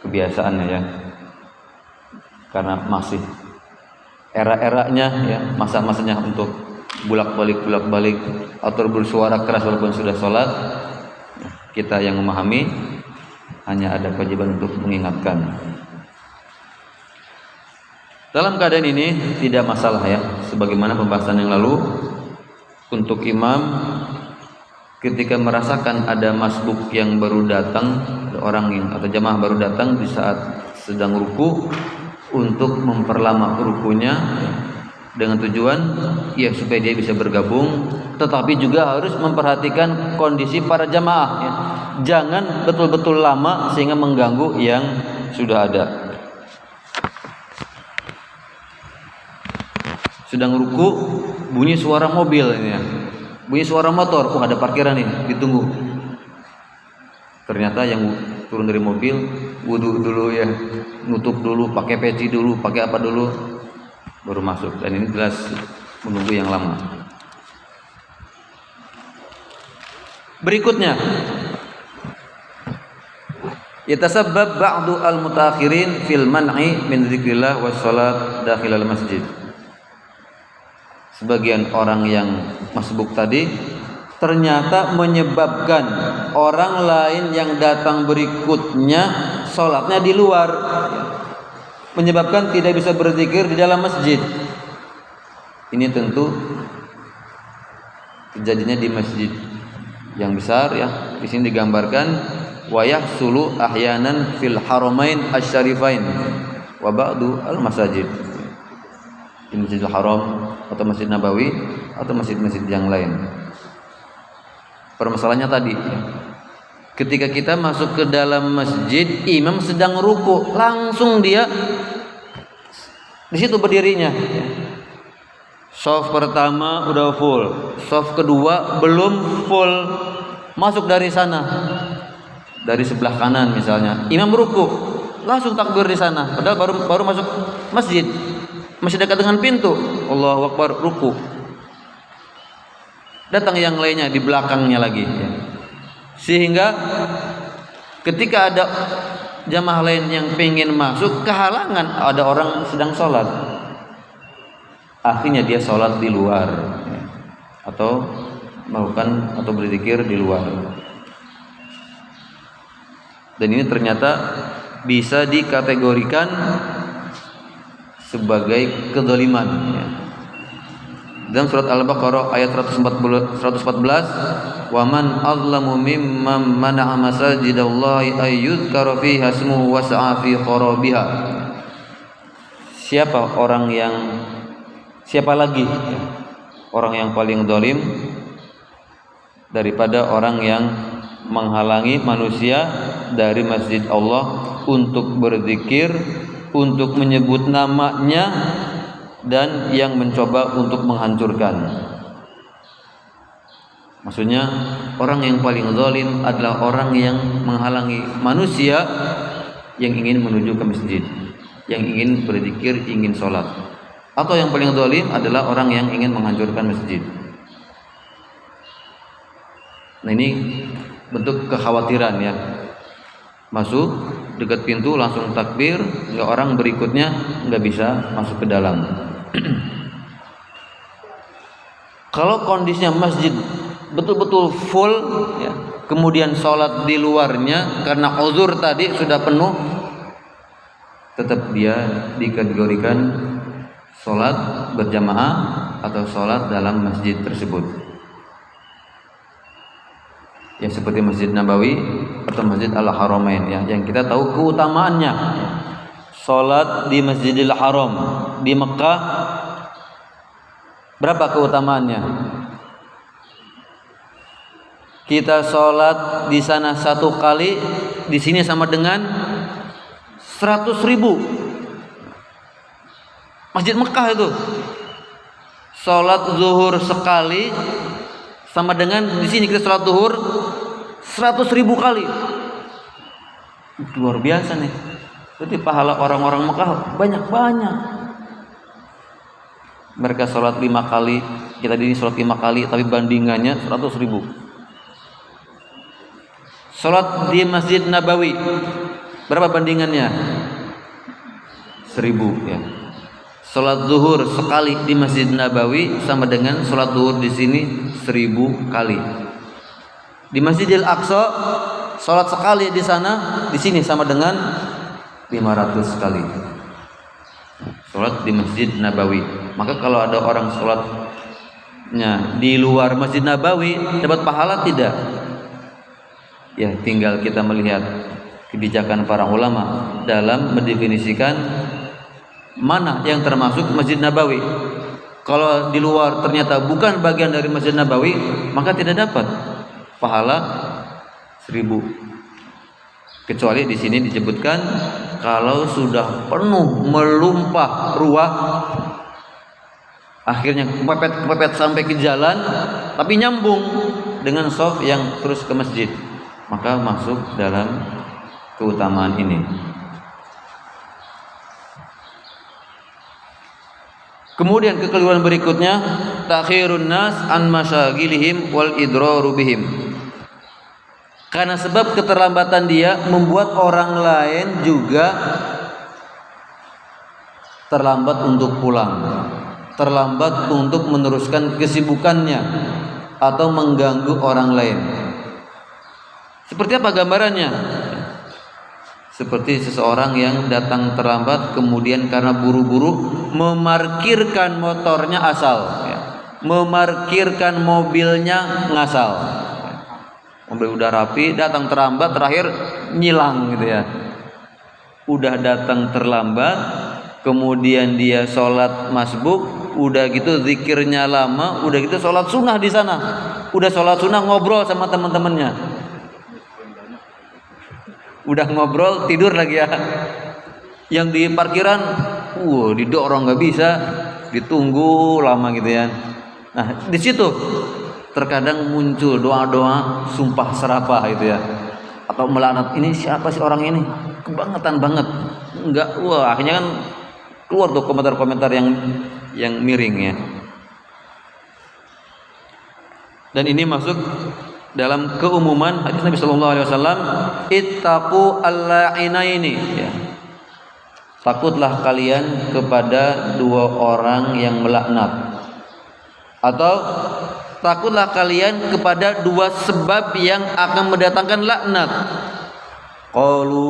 kebiasaannya ya, karena masih era-eranya ya, masa-masanya untuk bolak-balik atau bersuara keras walaupun sudah sholat. Kita yang memahami hanya ada kewajiban untuk mengingatkan. Dalam keadaan ini tidak masalah ya, sebagaimana pembahasan yang lalu, untuk imam ketika merasakan ada masbuk yang baru datang, orang yang atau jamaah baru datang di saat sedang ruku, untuk memperlama rukunya dengan tujuan ya supaya dia bisa bergabung, tetapi juga harus memperhatikan kondisi para jamaah ya. Jangan betul-betul lama sehingga mengganggu yang sudah ada. Sedang ruku bunyi suara mobil ini ya. Bunyi suara motor, ada parkiran nih, ditunggu. Ternyata yang turun dari mobil wudu dulu ya, nutup dulu, pakai peci dulu, pakai apa dulu, baru masuk. Dan ini jelas menunggu yang lama. Berikutnya, yatasabbab ba'du al-mutaakhirin fil man'i min dzikrillah was salat dakhilal masjid. Sebagian orang yang masbuk tadi ternyata menyebabkan orang lain yang datang berikutnya sholatnya di luar, menyebabkan tidak bisa berzikir di dalam masjid. Ini tentu terjadinya di masjid yang besar ya. Di sini digambarkan wa yahsulu ahyanan fil haramain asy-syarifain wa ba'du al-masajid. Di Masjidil Haram atau Masjid Nabawi atau masjid-masjid yang lain. Permasalahannya tadi, ketika kita masuk ke dalam masjid, imam sedang ruku, langsung dia di situ berdirinya. Shaf pertama udah full, shaf kedua belum full, masuk dari sana, dari sebelah kanan misalnya, imam ruku, langsung takbir di sana, padahal baru masuk masjid. Masih dekat dengan pintu, Allahu Akbar, ruku. Datang yang lainnya di belakangnya lagi ya. Sehingga ketika ada jamaah lain yang pengen masuk, kehalangan, ada orang sedang sholat, akhirnya dia sholat di luar ya. Atau melakukan atau berzikir di luar. Dan ini ternyata bisa dikategorikan sebagai kedzaliman ya. Dalam surat Al-Baqarah ayat 114, "Wa man azlamu mimman mana'a masajidallahi ay yuzkara fiha ismuhu wa sa'a fi kharabiha." Siapa lagi orang yang paling zalim daripada orang yang menghalangi manusia dari masjid Allah untuk berzikir, untuk menyebut namanya, dan yang mencoba untuk menghancurkan. Maksudnya orang yang paling zalim adalah orang yang menghalangi manusia yang ingin menuju ke masjid, yang ingin berzikir, ingin sholat. Atau yang paling zalim adalah orang yang ingin menghancurkan masjid. Nah, ini bentuk kekhawatiran ya. Masuk dekat pintu langsung takbir, nggak orang berikutnya nggak bisa masuk ke dalam. Kalau kondisinya masjid betul-betul full ya, kemudian sholat di luarnya karena uzur tadi sudah penuh, tetap dia dikategorikan sholat berjamaah atau sholat dalam masjid tersebut. Ya, seperti Masjid Nabawi atau Masjid Al-Haramain ya, yang kita tahu keutamaannya. Sholat di Masjidil Haram di Mekah, berapa keutamaannya? Kita sholat di sana 1 kali, di sini sama dengan 100.000. Masjid Mekah itu sholat zuhur sekali sama dengan di sini kita sholat zuhur 100.000 kali. Luar biasa nih. Jadi pahala orang-orang Mekah banyak-banyak. Mereka sholat 5 kali, kita di sini sholat 5 kali, tapi bandingannya 100.000. Sholat di Masjid Nabawi, berapa bandingannya? 1.000 ya. Sholat zuhur sekali di Masjid Nabawi sama dengan sholat zuhur di sini 1.000 kali. Di Masjidil Aqsa, sholat sekali di sana, di sini sama dengan 500 kali. Sholat di Masjid Nabawi. Maka kalau ada orang sholatnya di luar Masjid Nabawi dapat pahala tidak? Ya, tinggal kita melihat kebijakan para ulama dalam mendefinisikan mana yang termasuk Masjid Nabawi. Kalau di luar ternyata bukan bagian dari Masjid Nabawi, maka tidak dapat pahala 1.000. Kecuali di sini disebutkan kalau sudah penuh melumpah ruah, akhirnya kepepet sampai ke jalan, tapi nyambung dengan shaf yang terus ke masjid, maka masuk dalam keutamaan ini. Kemudian kekeliruan berikutnya, takhirun nas an masyagilihim wal idraru bihim. Karena sebab keterlambatan dia membuat orang lain juga terlambat untuk pulang, terlambat untuk meneruskan kesibukannya atau mengganggu orang lain. Seperti apa gambarannya? Seperti seseorang yang datang terlambat kemudian karena buru-buru memarkirkan motornya asal ya, memarkirkan mobilnya ngasal. Mobil udah rapi, datang terlambat, terakhir nyilang gitu ya. Udah datang terlambat, kemudian dia sholat masbuk, udah gitu zikirnya lama, udah gitu sholat sunnah di sana, udah sholat sunnah ngobrol sama teman-temannya, udah ngobrol tidur lagi ya. Yang di parkiran, didorong nggak bisa, ditunggu lama gitu ya. Nah di situ terkadang muncul doa-doa sumpah serapah gitu ya, atau melaknat, ini siapa sih orang ini, kebangetan banget, enggak, akhirnya kan keluar tuh komentar-komentar yang miring ya. Dan ini masuk dalam keumuman hadis Nabi sallallahu alaihi wasallam, ittaqu al-la'inaini ya. Takutlah kalian kepada 2 orang yang melaknat, atau takutlah kalian kepada 2 sebab yang akan mendatangkan laknat. Qalu,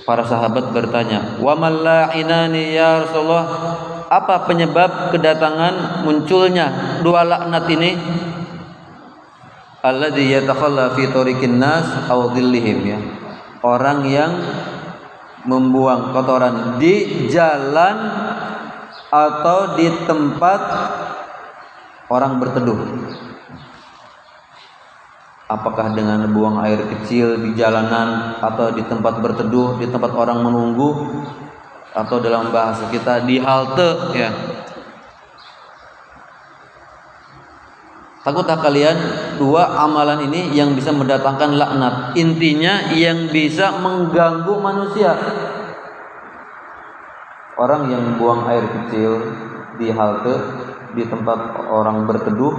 para sahabat bertanya, wa mal la'inani ya Rasulullah, apa penyebab kedatangan munculnya dua laknat ini? Alladzi yatakhalla fi tariqin nas aw dhillihim, ya. Orang yang membuang kotoran di jalan atau di tempat orang berteduh. Apakah dengan buang air kecil di jalanan, atau di tempat berteduh, di tempat orang menunggu, atau dalam bahasa kita di halte, ya. Takutkah kalian dua amalan ini yang bisa mendatangkan laknat? Intinya yang bisa mengganggu manusia. Orang yang buang air kecil di halte, di tempat orang berteduh,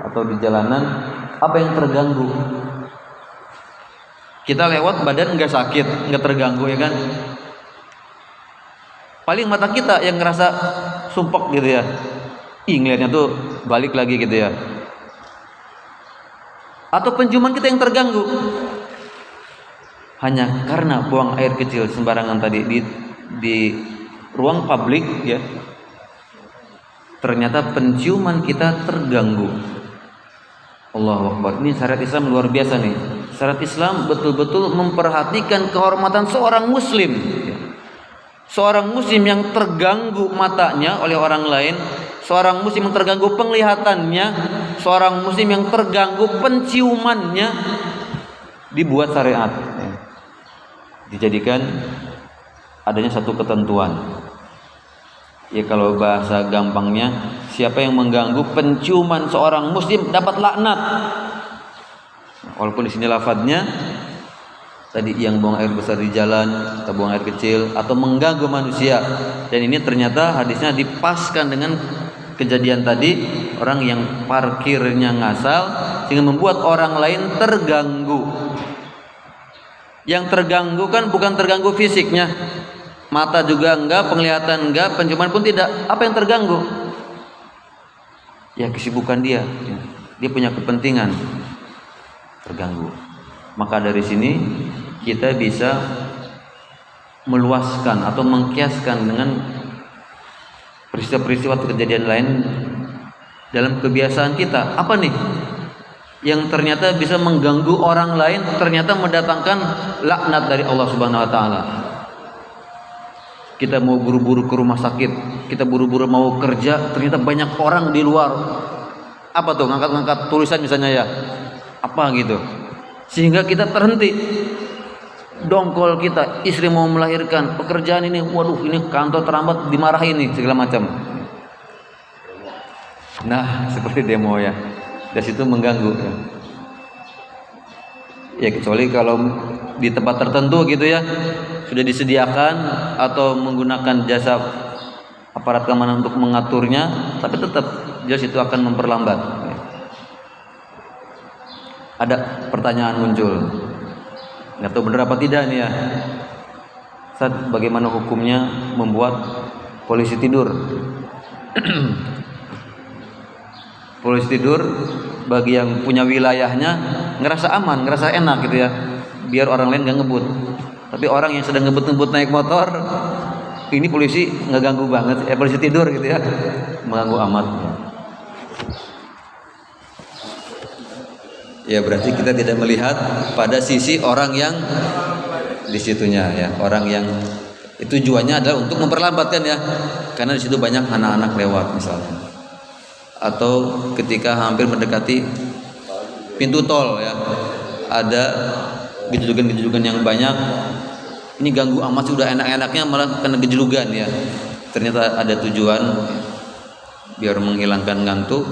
atau di jalanan, apa yang terganggu? Kita lewat badan nggak sakit, nggak terganggu, ya kan? Paling mata kita yang ngerasa sumpek gitu ya. Ngeliatnya tuh balik lagi gitu ya. Atau penciuman kita yang terganggu hanya karena buang air kecil sembarangan tadi di ruang publik, ya. Ternyata penciuman kita terganggu. Allahu Akbar. Ini syariat Islam luar biasa nih. Syariat Islam betul-betul memperhatikan kehormatan seorang muslim, ya. Seorang muslim yang terganggu matanya oleh orang lain, seorang muslim yang terganggu penglihatannya, seorang muslim yang terganggu penciumannya, dibuat syariat, ya. Dijadikan adanya satu ketentuan. Ya, kalau bahasa gampangnya, siapa yang mengganggu penciuman seorang muslim dapat laknat. Walaupun di sini lafadznya tadi yang buang air besar di jalan, atau buang air kecil, atau mengganggu manusia. Dan ini ternyata hadisnya dipaskan dengan kejadian tadi, orang yang parkirnya ngasal sehingga membuat orang lain terganggu. Yang terganggu kan bukan terganggu fisiknya, mata juga enggak, penglihatan enggak, penciuman pun tidak. Apa yang terganggu? Ya, kesibukan dia. Dia punya kepentingan, terganggu. Maka dari sini kita bisa meluaskan atau mengkiaskan dengan peristiwa-peristiwa atau kejadian lain dalam kebiasaan kita. Apa nih yang ternyata bisa mengganggu orang lain, ternyata mendatangkan laknat dari Allah Subhanahu wa taala. Kita mau buru-buru ke rumah sakit, kita buru-buru mau kerja, ternyata banyak orang di luar. Apa tuh? Ngangkat-ngangkat tulisan misalnya, ya. Apa gitu. Sehingga kita terhenti. Dongkol kita, istri mau melahirkan, pekerjaan ini, waduh, ini kantor terlambat, dimarahin nih, segala macam. Nah, seperti demo, ya. Dari situ mengganggu, ya. Ya, kecuali kalau di tempat tertentu gitu, ya, sudah disediakan atau menggunakan jasa aparat keamanan untuk mengaturnya, tapi tetap jelas itu akan memperlambat. Ada pertanyaan muncul, nggak tahu benar apa tidak nih, ya. Ustaz, bagaimana hukumnya membuat polisi tidur? Polisi tidur bagi yang punya wilayahnya ngerasa aman, ngerasa enak gitu, ya, biar orang lain nggak ngebut. Tapi orang yang sedang ngebut-ngebut naik motor, ini polisi nggak ganggu banget, polisi tidur gitu, ya, mengganggu amat. Ya, berarti kita tidak melihat pada sisi orang yang di situnya, ya, orang yang itu tujuannya adalah untuk memperlambatkan, ya, karena di situ banyak anak-anak lewat misalnya, atau ketika hampir mendekati pintu tol, ya, ada gejulugan-gejulugan yang banyak. Ini ganggu amat, sudah enak-enaknya malah kena gejulugan, ya. Ternyata ada tujuan biar menghilangkan ngantuk,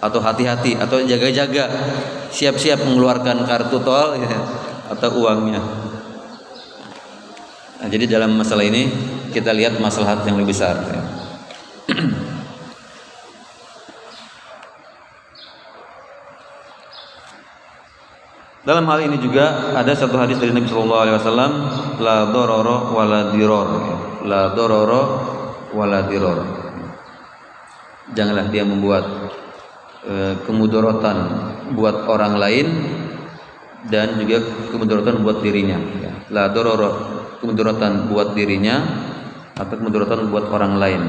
atau hati-hati, atau jaga-jaga, siap-siap mengeluarkan kartu tol, ya, atau uangnya. Nah, jadi dalam masalah ini kita lihat maslahat yang lebih besar, ya. Dalam hal ini juga ada satu hadis dari Nabi Sallallahu Alaihi Wasallam, la dororo wala diror, la dororo wala diror. Janganlah dia membuat kemudorotan buat orang lain, dan juga kemudaratan buat dirinya. La darara, kemudaratan buat dirinya atau kemudaratan buat orang lain.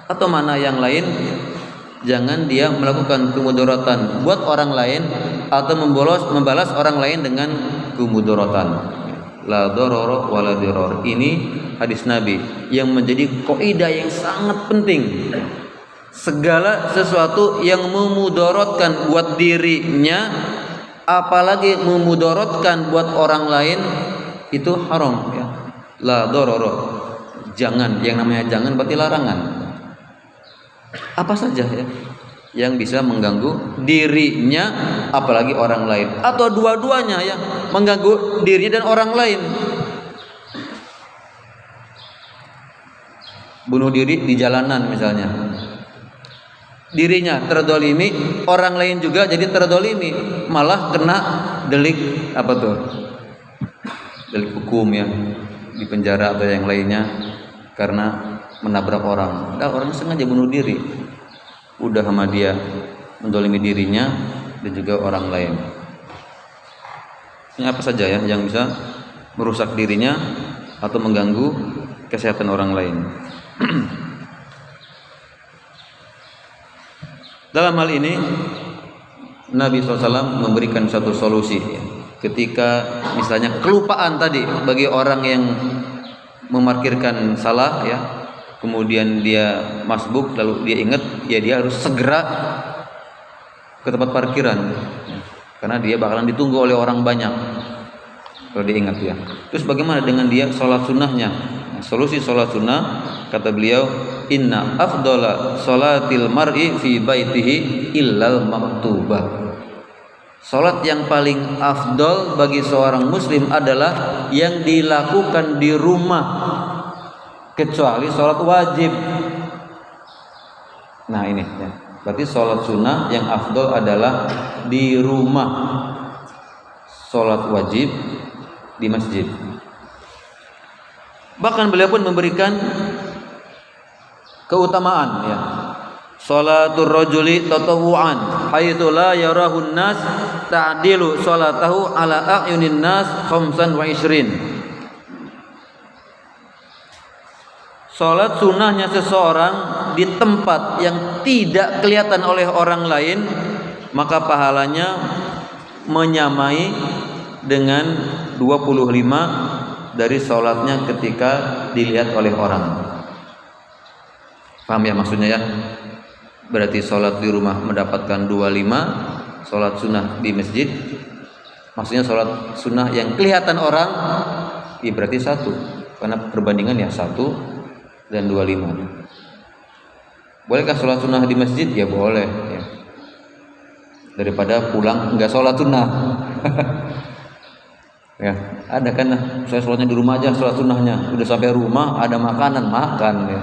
Atau mana yang lain, jangan dia melakukan kemudaratan buat orang lain atau membalas orang lain dengan kemudaratan. La darara wala dirar. Ini hadis Nabi yang menjadi kaidah yang sangat penting. Segala sesuatu yang memudaratkan buat dirinya, apalagi memudaratkan buat orang lain, itu haram ya. La darara. Jangan, yang namanya jangan berarti larangan. Apa saja ya yang bisa mengganggu dirinya apalagi orang lain, atau dua-duanya ya, mengganggu dirinya dan orang lain. Bunuh diri di jalanan misalnya, dirinya terdolimi, orang lain juga jadi terdolimi, malah kena delik apa tuh, delik hukum ya, di penjara atau yang lainnya karena menabrak orang. Nah, orang sengaja bunuh diri, udah sama dia mendolimi dirinya dan juga orang lain. Ini apa saja ya yang bisa merusak dirinya atau mengganggu kesehatan orang lain. Dalam hal ini Nabi SAW memberikan satu solusi ketika misalnya kelupaan tadi bagi orang yang memarkirkan salah ya, kemudian dia masbuk lalu dia ingat ya, dia harus segera ke tempat parkiran karena dia bakalan ditunggu oleh orang banyak kalau dia ingat ya. Terus bagaimana dengan dia sholat sunnahnya? Solusi sholat sunnah, kata beliau, inna afdala sholatil mar'i fi baitihi illal maktubah. Sholat yang paling afdol bagi seorang muslim adalah yang dilakukan di rumah, kecuali sholat wajib. Nah ini ya, berarti sholat sunnah yang afdol adalah di rumah, sholat wajib di masjid. Bahkan beliau pun memberikan keutamaan ya. Sholatur rajuli tatawu'an haitsu la yarahun nas ta'dilu sholatahu ala a'yunin nas 25. Salat sunnahnya seseorang di tempat yang tidak kelihatan oleh orang lain, maka pahalanya menyamai dengan 25 dari sholatnya ketika dilihat oleh orang. Paham ya maksudnya ya? Berarti sholat di rumah mendapatkan 25, sholat sunnah di masjid, maksudnya sholat sunnah yang kelihatan orang, ya berarti 1, karena perbandingan ya 1 dan 25. Bolehkah sholat sunnah di masjid? Ya boleh ya. Daripada pulang enggak sholat sunnah. Ya, ada kan saya sholatnya di rumah aja, sholat sunnahnya. Udah sampai rumah ada makanan, makan ya.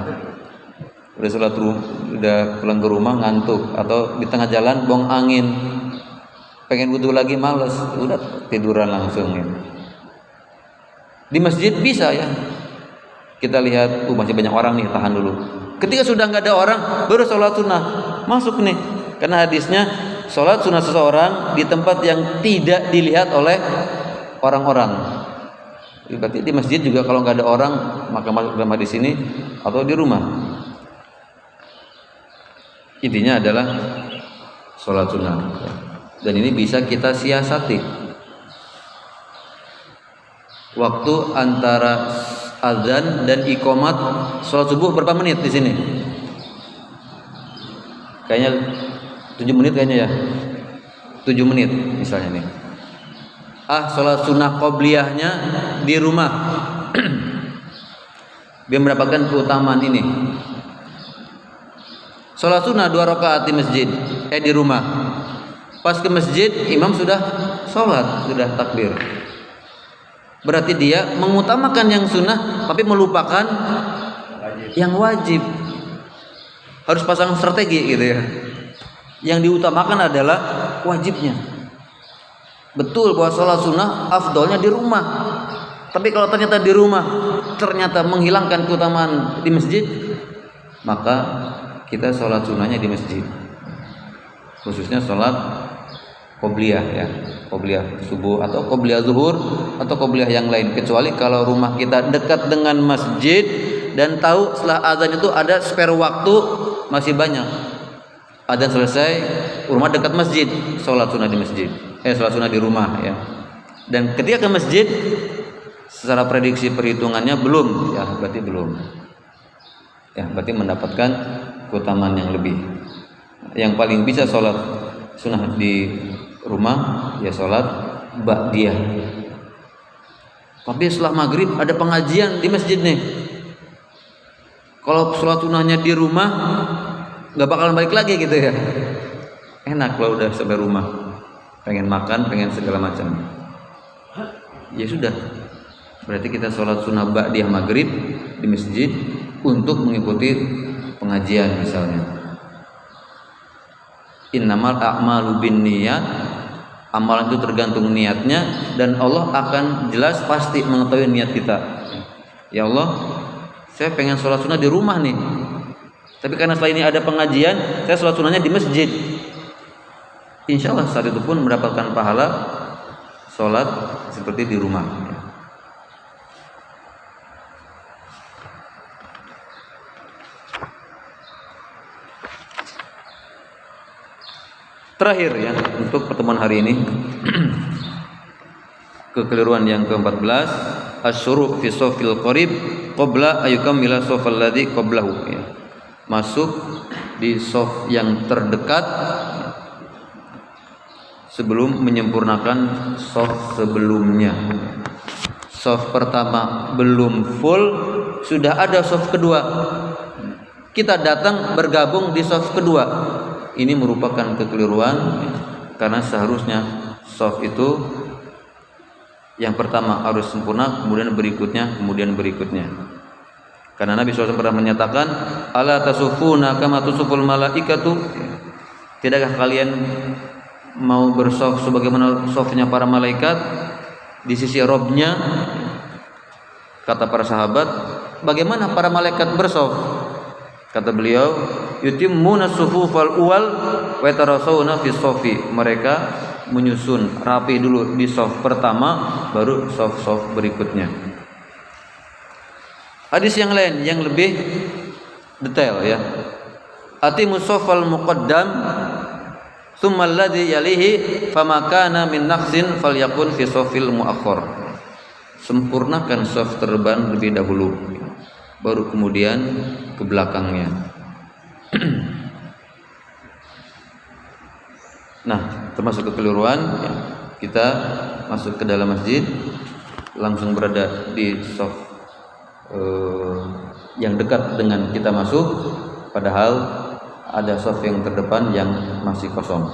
Udah sholat udah pulang ke rumah ngantuk, atau di tengah jalan buang angin, pengen wudu lagi males, udah tiduran langsung ya. Di masjid bisa ya. Kita lihat, masih banyak orang nih, tahan dulu. Ketika sudah nggak ada orang, baru sholat sunnah masuk nih. Karena hadisnya sholat sunnah seseorang di tempat yang tidak dilihat oleh orang-orang. Berarti di masjid juga kalau nggak ada orang, maka masuk dalam hadis ini atau di rumah. Intinya adalah sholat sunnah. Dan ini bisa kita siasati. Waktu antara azan dan iqamat sholat subuh berapa menit di sini? Kayaknya 7 menit kayaknya ya. 7 menit misalnya nih. Sholat sunnah qobliyahnya di rumah. Biar mendapatkan keutamaan ini. Sholat sunnah 2 rakaat di masjid, di rumah. Pas ke masjid, imam sudah sholat, sudah takbir. Berarti dia mengutamakan yang sunnah, tapi melupakan yang wajib. Harus pasang strategi gitu ya. Yang diutamakan adalah wajibnya. Betul bahwa sholat sunnah afdolnya di rumah. Tapi kalau ternyata di rumah ternyata menghilangkan keutamaan di masjid, maka kita sholat sunnahnya di masjid. Khususnya sholat qobliyah ya, qobliyah subuh atau qobliyah zuhur atau qobliyah yang lain, kecuali kalau rumah kita dekat dengan masjid dan tahu setelah azan itu ada spare waktu masih banyak. Azan selesai, rumah dekat masjid, sholat sunnah di masjid, sholat sunnah di rumah ya. Dan ketika ke masjid, secara prediksi perhitungannya belum, ya berarti belum. Ya berarti mendapatkan keutamaan yang lebih. Yang paling bisa sholat sunnah di rumah ya sholat ba'diyah. Tapi setelah maghrib ada pengajian di masjid nih. Kalau sholat sunnahnya di rumah nggak bakalan balik lagi gitu ya. Enak kalau udah sampai rumah, pengen makan, pengen segala macam. Ya sudah, berarti kita sholat sunnah ba'diyah maghrib di masjid untuk mengikuti pengajian misalnya. Innamal a'malu binniyat, amalan itu tergantung niatnya dan Allah akan jelas pasti mengetahui niat kita. Ya Allah, saya pengen sholat sunnah di rumah nih, tapi karena setelah ini ada pengajian, saya sholat sunnahnya di masjid. Insya Allah saat itu pun mendapatkan pahala sholat seperti di rumah. Terakhir ya untuk pertemuan hari ini kekeliruan yang ke-14, asyuru fi shafil qarib qabla ayyukammila shafal ladzi qablahu ya. Masuk di shaf yang terdekat sebelum menyempurnakan shaf sebelumnya. Shaf pertama belum full, sudah ada shaf kedua. Kita datang bergabung di shaf kedua. Ini merupakan kekeliruan karena seharusnya shaf itu yang pertama harus sempurna, kemudian berikutnya. Karena Nabi SAW pernah menyatakan, ala tasufuna kama tusuful malaikatu, tidakkah kalian mau bershaf sebagaimana shafnya para malaikat di sisi Rabbnya? Kata para sahabat, bagaimana para malaikat bershaf? Kata beliau, yutimmuna sufufal uwal wa yatarasawna fi shafi. Mereka menyusun rapi dulu di shaf pertama, baru shaf berikutnya. Hadis yang lain yang lebih detail ya. Atimus shafal muqaddam tsumma alladhi yalihi fama kana min naqsin falyakun fi shafil muakhkhar. Sempurnakan shaf terdepan lebih dahulu, baru kemudian ke belakangnya. Nah, termasuk kekeliruan ya, kita masuk ke dalam masjid langsung berada di shaf yang dekat dengan kita masuk, padahal ada shaf yang terdepan yang masih kosong.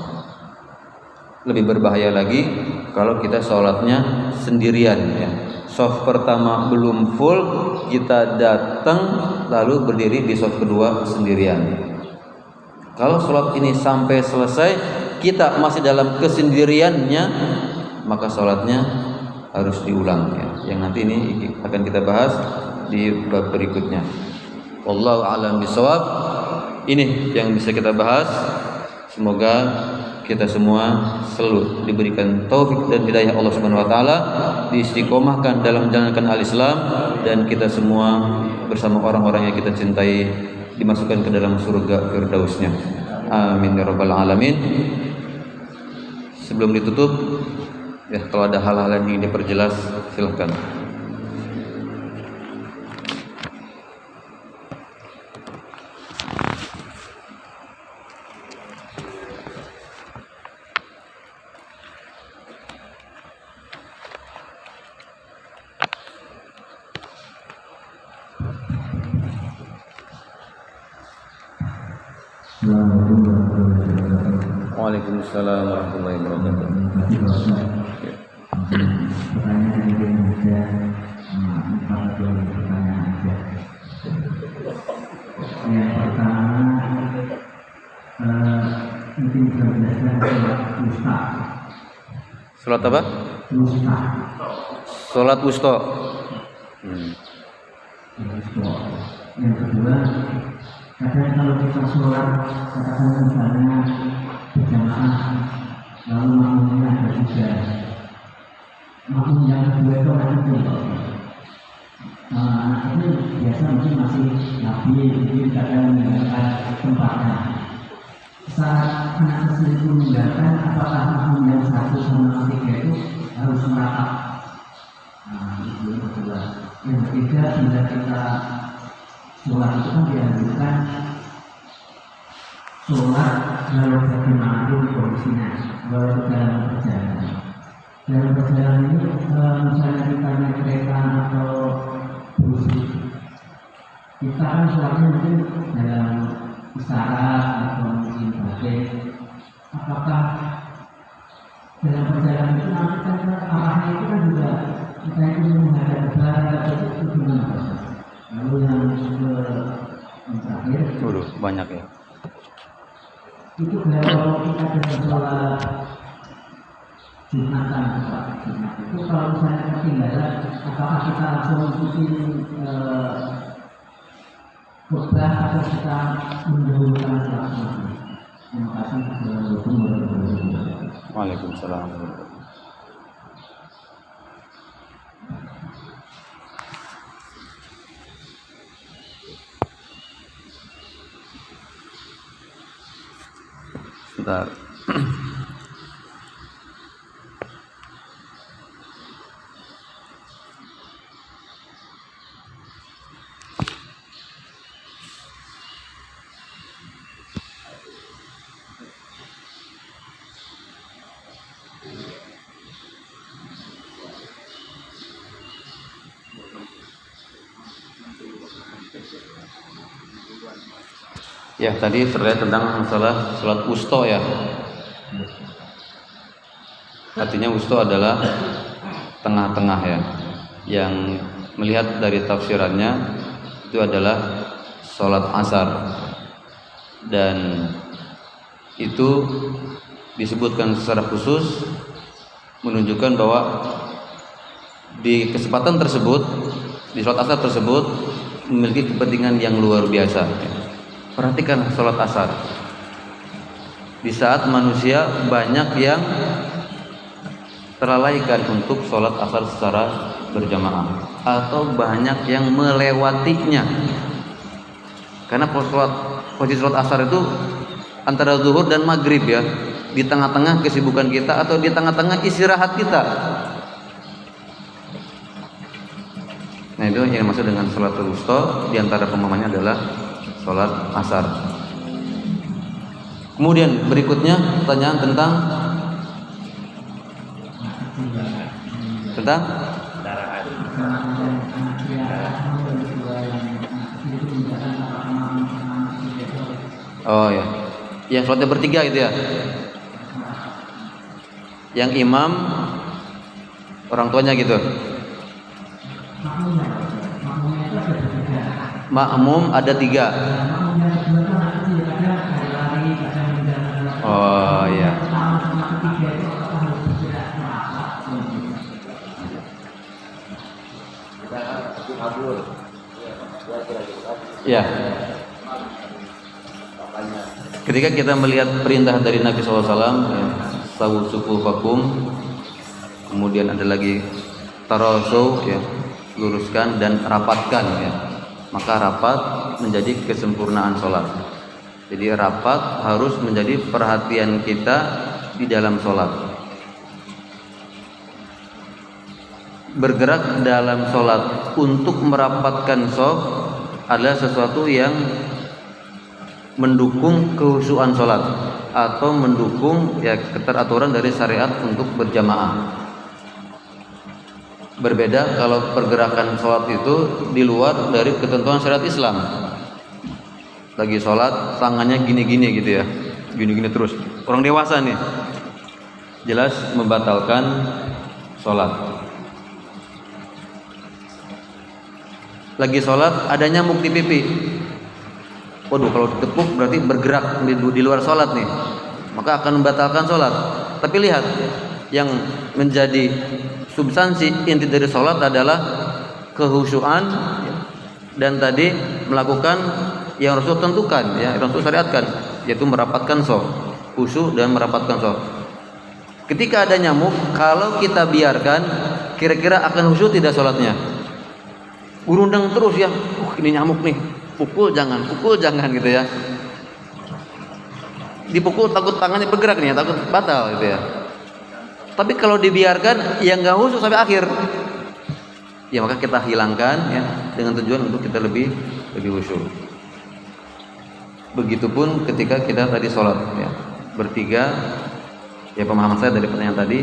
Lebih berbahaya lagi kalau kita sholatnya sendirian ya. Shaf pertama belum full, kita datang lalu berdiri di shaf kedua sendirian. Kalau sholat ini sampai selesai kita masih dalam kesendiriannya, maka sholatnya harus diulang ya. Yang nanti ini akan kita bahas di bab berikutnya. Wallahu a'lam bishawab. Ini yang bisa kita bahas. Semoga kita semua selalu diberikan taufik dan hidayah Allah Subhanahu wa taala, diistiqomahkan dalam menjalankan al-Islam, dan kita semua bersama orang-orang yang kita cintai dimasukkan ke dalam surga firdausnya. Amin ya rabbal alamin. Sebelum ditutup ya, kalau ada hal-hal yang ingin diperjelas silakan. Waalaikumsalam warahmatullahi wabarakatuh. Pertanyaan yang Indonesia, 42 pertanyaan aja. Yang pertama, mungkin bisa menjelaskan sholat wusta. Sholat apa? Wusta. Sholat wusta. Yang kedua, kadang kalau kita sholat, katakan misalnya berjamaah lalu makmum yang kedua itu anak kecil. Anak kecil biasa mungkin masih labil, jadi kadang meninggalkan tempatnya. Saat anak kecil itu meninggalkan, apakah makmum yang satu sama tiga itu harus merapat? Nah, itu yang kedua. Yang ketiga, bila kita sholat itu kan dianjurkan sholat walau bagaimanapun kondisinya, walau dalam perjalanan. Dalam perjalanan ini, misalnya kita naik kereta atau bus, kita kan sholatnya mungkin dalam isyarat atau mungkin batik. Apakah dalam perjalanan itu nanti kan arahnya itu kan juga kita itu menghadap ke barat atau itu gimana? Lalu yang terakhir, banyak ya. itu kalau kita dalam sholat Jumatan, itu kalau misalnya ketinggalan, apakah kita langsung ikutin khutbah atau kita mendahulukan sholat? Terima kasih. Assalamualaikum warahmatullahi wabarakatuh. Waalaikumsalam. Bentar. Ya, tadi terkait tentang masalah sholat wusta ya. Artinya wusta adalah tengah-tengah ya. Yang melihat dari tafsirannya itu adalah sholat asar. Dan itu disebutkan secara khusus menunjukkan bahwa di kesempatan tersebut, di sholat asar tersebut memiliki kepentingan yang luar biasa. Perhatikan sholat asar. Di saat manusia banyak yang terlalaikan untuk sholat asar secara berjamaah, atau banyak yang melewatinya. Karena posisi sholat asar itu antara zuhur dan maghrib ya, di tengah-tengah kesibukan kita atau di tengah-tengah istirahat kita. Nah, itu yang dimaksud dengan sholat wusta. Di antara pemahamannya adalah sholat asar. Kemudian berikutnya pertanyaan tentang oh ya, yang sholatnya bertiga itu ya, yang imam orang tuanya gitu. Makmum ada 3. Oh iya. Ya. Ketika kita melihat perintah dari Nabi SAW, ya, sawu sufufakum, kemudian ada lagi tarasu, ya, luruskan dan rapatkan, ya. Maka rapat menjadi kesempurnaan sholat. Jadi rapat harus menjadi perhatian kita di dalam sholat. Bergerak dalam sholat untuk merapatkan shaf adalah sesuatu yang mendukung kehusuan sholat atau mendukung ya keteraturan dari syariat untuk berjamaah. Berbeda kalau pergerakan sholat itu di luar dari ketentuan syariat Islam. Lagi sholat tangannya gini-gini gitu ya, gini-gini terus. Orang dewasa nih, jelas membatalkan sholat. Lagi sholat ada nyamuk di pipi. Waduh, kalau ditepuk berarti bergerak di luar sholat nih, maka akan membatalkan sholat. Tapi lihat, yang menjadi substansi inti dari sholat adalah kehusyuan dan tadi melakukan yang Rasul tentukan, ya, Rasul syariatkan, yaitu merapatkan shaf, khusyuk dan merapatkan shaf. Ketika ada nyamuk, kalau kita biarkan kira-kira akan khusyuk tidak sholatnya? Gurundang terus ya, ini nyamuk nih, pukul jangan gitu ya. Dipukul takut tangannya bergerak nih, takut batal gitu ya. Tapi kalau dibiarkan ya nggak khusyuk sampai akhir, ya maka kita hilangkan ya dengan tujuan untuk kita lebih khusyuk. Begitupun ketika kita tadi sholat ya bertiga, ya pemahaman saya dari pertanyaan tadi,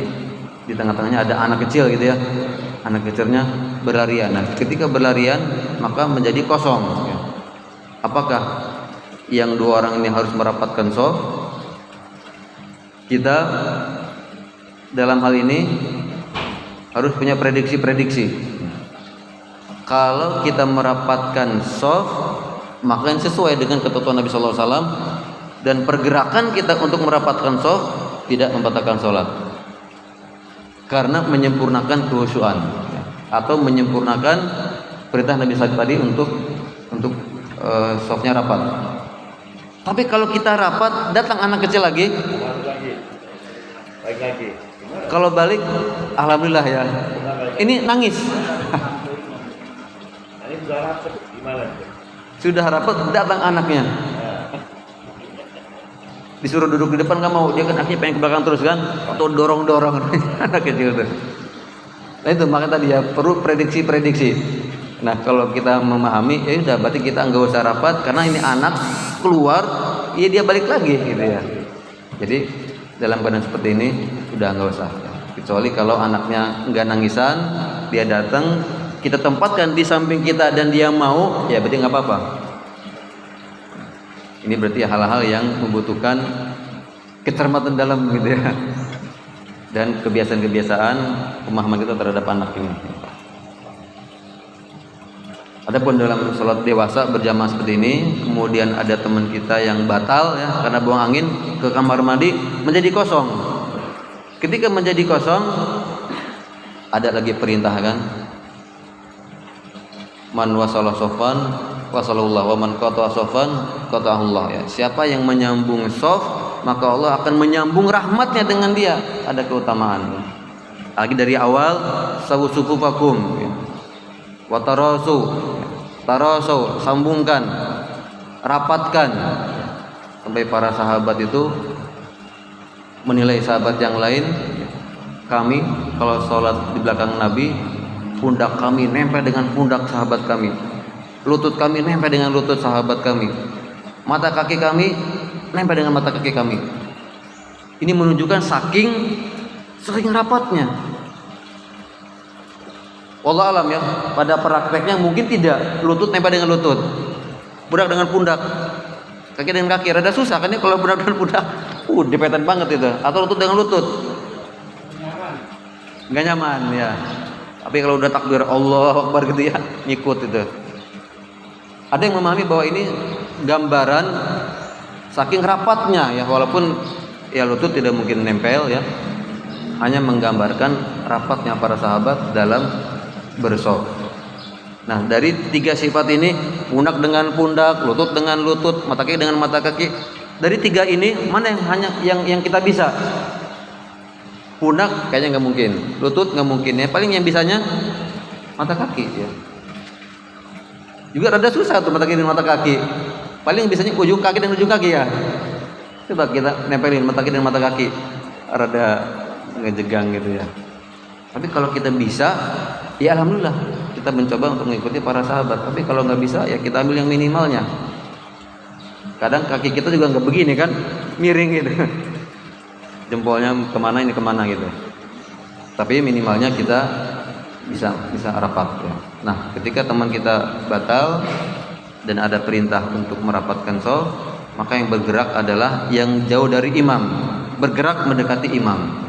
di tengah-tengahnya ada anak kecil gitu ya, anak kecilnya berlarian. Nah ketika berlarian maka menjadi kosong ya. Apakah yang dua orang ini harus merapatkan shaf? Kita dalam hal ini harus punya prediksi. Kalau kita merapatkan shaf, maka yang sesuai dengan ketentuan Nabi sallallahu alaihi wasallam, dan pergerakan kita untuk merapatkan shaf tidak membatalkan sholat, karena menyempurnakan kekhusyuan atau menyempurnakan perintah Nabi tadi untuk shafnya rapat. Tapi kalau kita rapat, datang anak kecil lagi. Kalau balik, alhamdulillah ya. Ini nangis. Sudah rapat, datang anaknya. Disuruh duduk di depan nggak mau, dia kan akhirnya pengen ke belakang terus kan, atau dorong anak kecil itu. Nah itu makanya tadi ya perlu prediksi. Nah kalau kita memahami, ya udah berarti kita nggak usah rapat, karena ini anak keluar, ya dia balik lagi gitu ya. Jadi dalam keadaan seperti ini udah nggak usah. Kecuali kalau anaknya nggak nangisan, dia datang, kita tempatkan di samping kita dan dia mau, ya berarti nggak apa-apa. Ini berarti hal-hal yang membutuhkan kecermatan dalam gitu ya, dan kebiasaan pemahaman kita terhadap anak ini. Adapun dalam sholat dewasa berjamaah seperti ini, kemudian ada teman kita yang batal ya karena buang angin ke kamar mandi, menjadi kosong. Ketika menjadi kosong, ada lagi perintah kan, man wasala sofan wasallallahu wa man qata'a sofan qata'ahullah ya. Siapa yang menyambung sof, maka Allah akan menyambung rahmatnya dengan dia. Ada keutamaan. Lagi dari awal, sawu sufufakum ya. Wa tarasu, sambungkan, rapatkan. Sampai para sahabat itu menilai sahabat yang lain, kami kalau sholat di belakang Nabi, pundak kami nempel dengan pundak sahabat kami, lutut kami nempel dengan lutut sahabat kami, mata kaki kami nempel dengan mata kaki kami. Ini menunjukkan saking sering rapatnya. Wallah alam ya, pada prakteknya mungkin tidak lutut nempel dengan lutut, pundak dengan pundak, kaki dengan kaki. Rada susah kan ya kalau pundak dengan pundak, depetan banget itu. Atau lutut dengan lutut, nggak nyaman ya. Tapi kalau udah takbir Allahu Akbar gitu ya, ngikut itu. Ada yang memahami bahwa ini gambaran saking rapatnya ya, walaupun ya lutut tidak mungkin nempel ya, hanya menggambarkan rapatnya para sahabat dalam bershaf. Nah dari tiga sifat ini, pundak dengan pundak, lutut dengan lutut, mata kaki dengan mata kaki, dari tiga ini mana yang kita bisa? Pundak kayaknya nggak mungkin, lutut nggak mungkin ya, paling yang bisanya mata kaki ya. Juga rada susah tuh mata kaki dan mata kaki, paling bisanya ujung kaki dan ujung kaki ya. Coba kita nempelin mata kaki dan mata kaki, rada ngejegang gitu ya. Tapi kalau kita bisa, ya alhamdulillah kita mencoba untuk mengikuti para sahabat. Tapi kalau nggak bisa, ya kita ambil yang minimalnya. Kadang kaki kita juga nggak begini kan, miring gitu, jempolnya kemana ini kemana gitu. Tapi minimalnya kita bisa rapat ya. Nah ketika teman kita batal dan ada perintah untuk merapatkan shaf, maka yang bergerak adalah yang jauh dari imam, bergerak mendekati imam.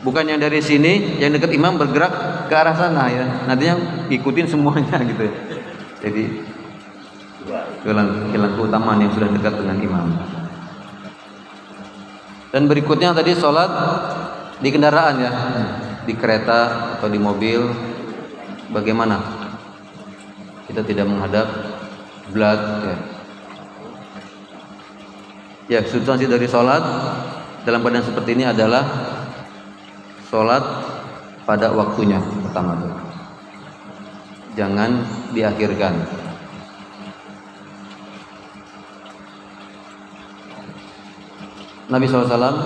Bukan yang dari sini, yang dekat imam bergerak ke arah sana ya. Nantinya ikutin semuanya gitu. Jadi hilang keutamaan yang sudah dekat dengan imam. Dan berikutnya tadi sholat di kendaraan ya, di kereta atau di mobil, bagaimana? Kita tidak menghadap kiblat ya. Ya, substansi dari sholat dalam keadaan seperti ini adalah sholat pada waktunya. pertama tuh. Jangan diakhirkan. Nabi SAW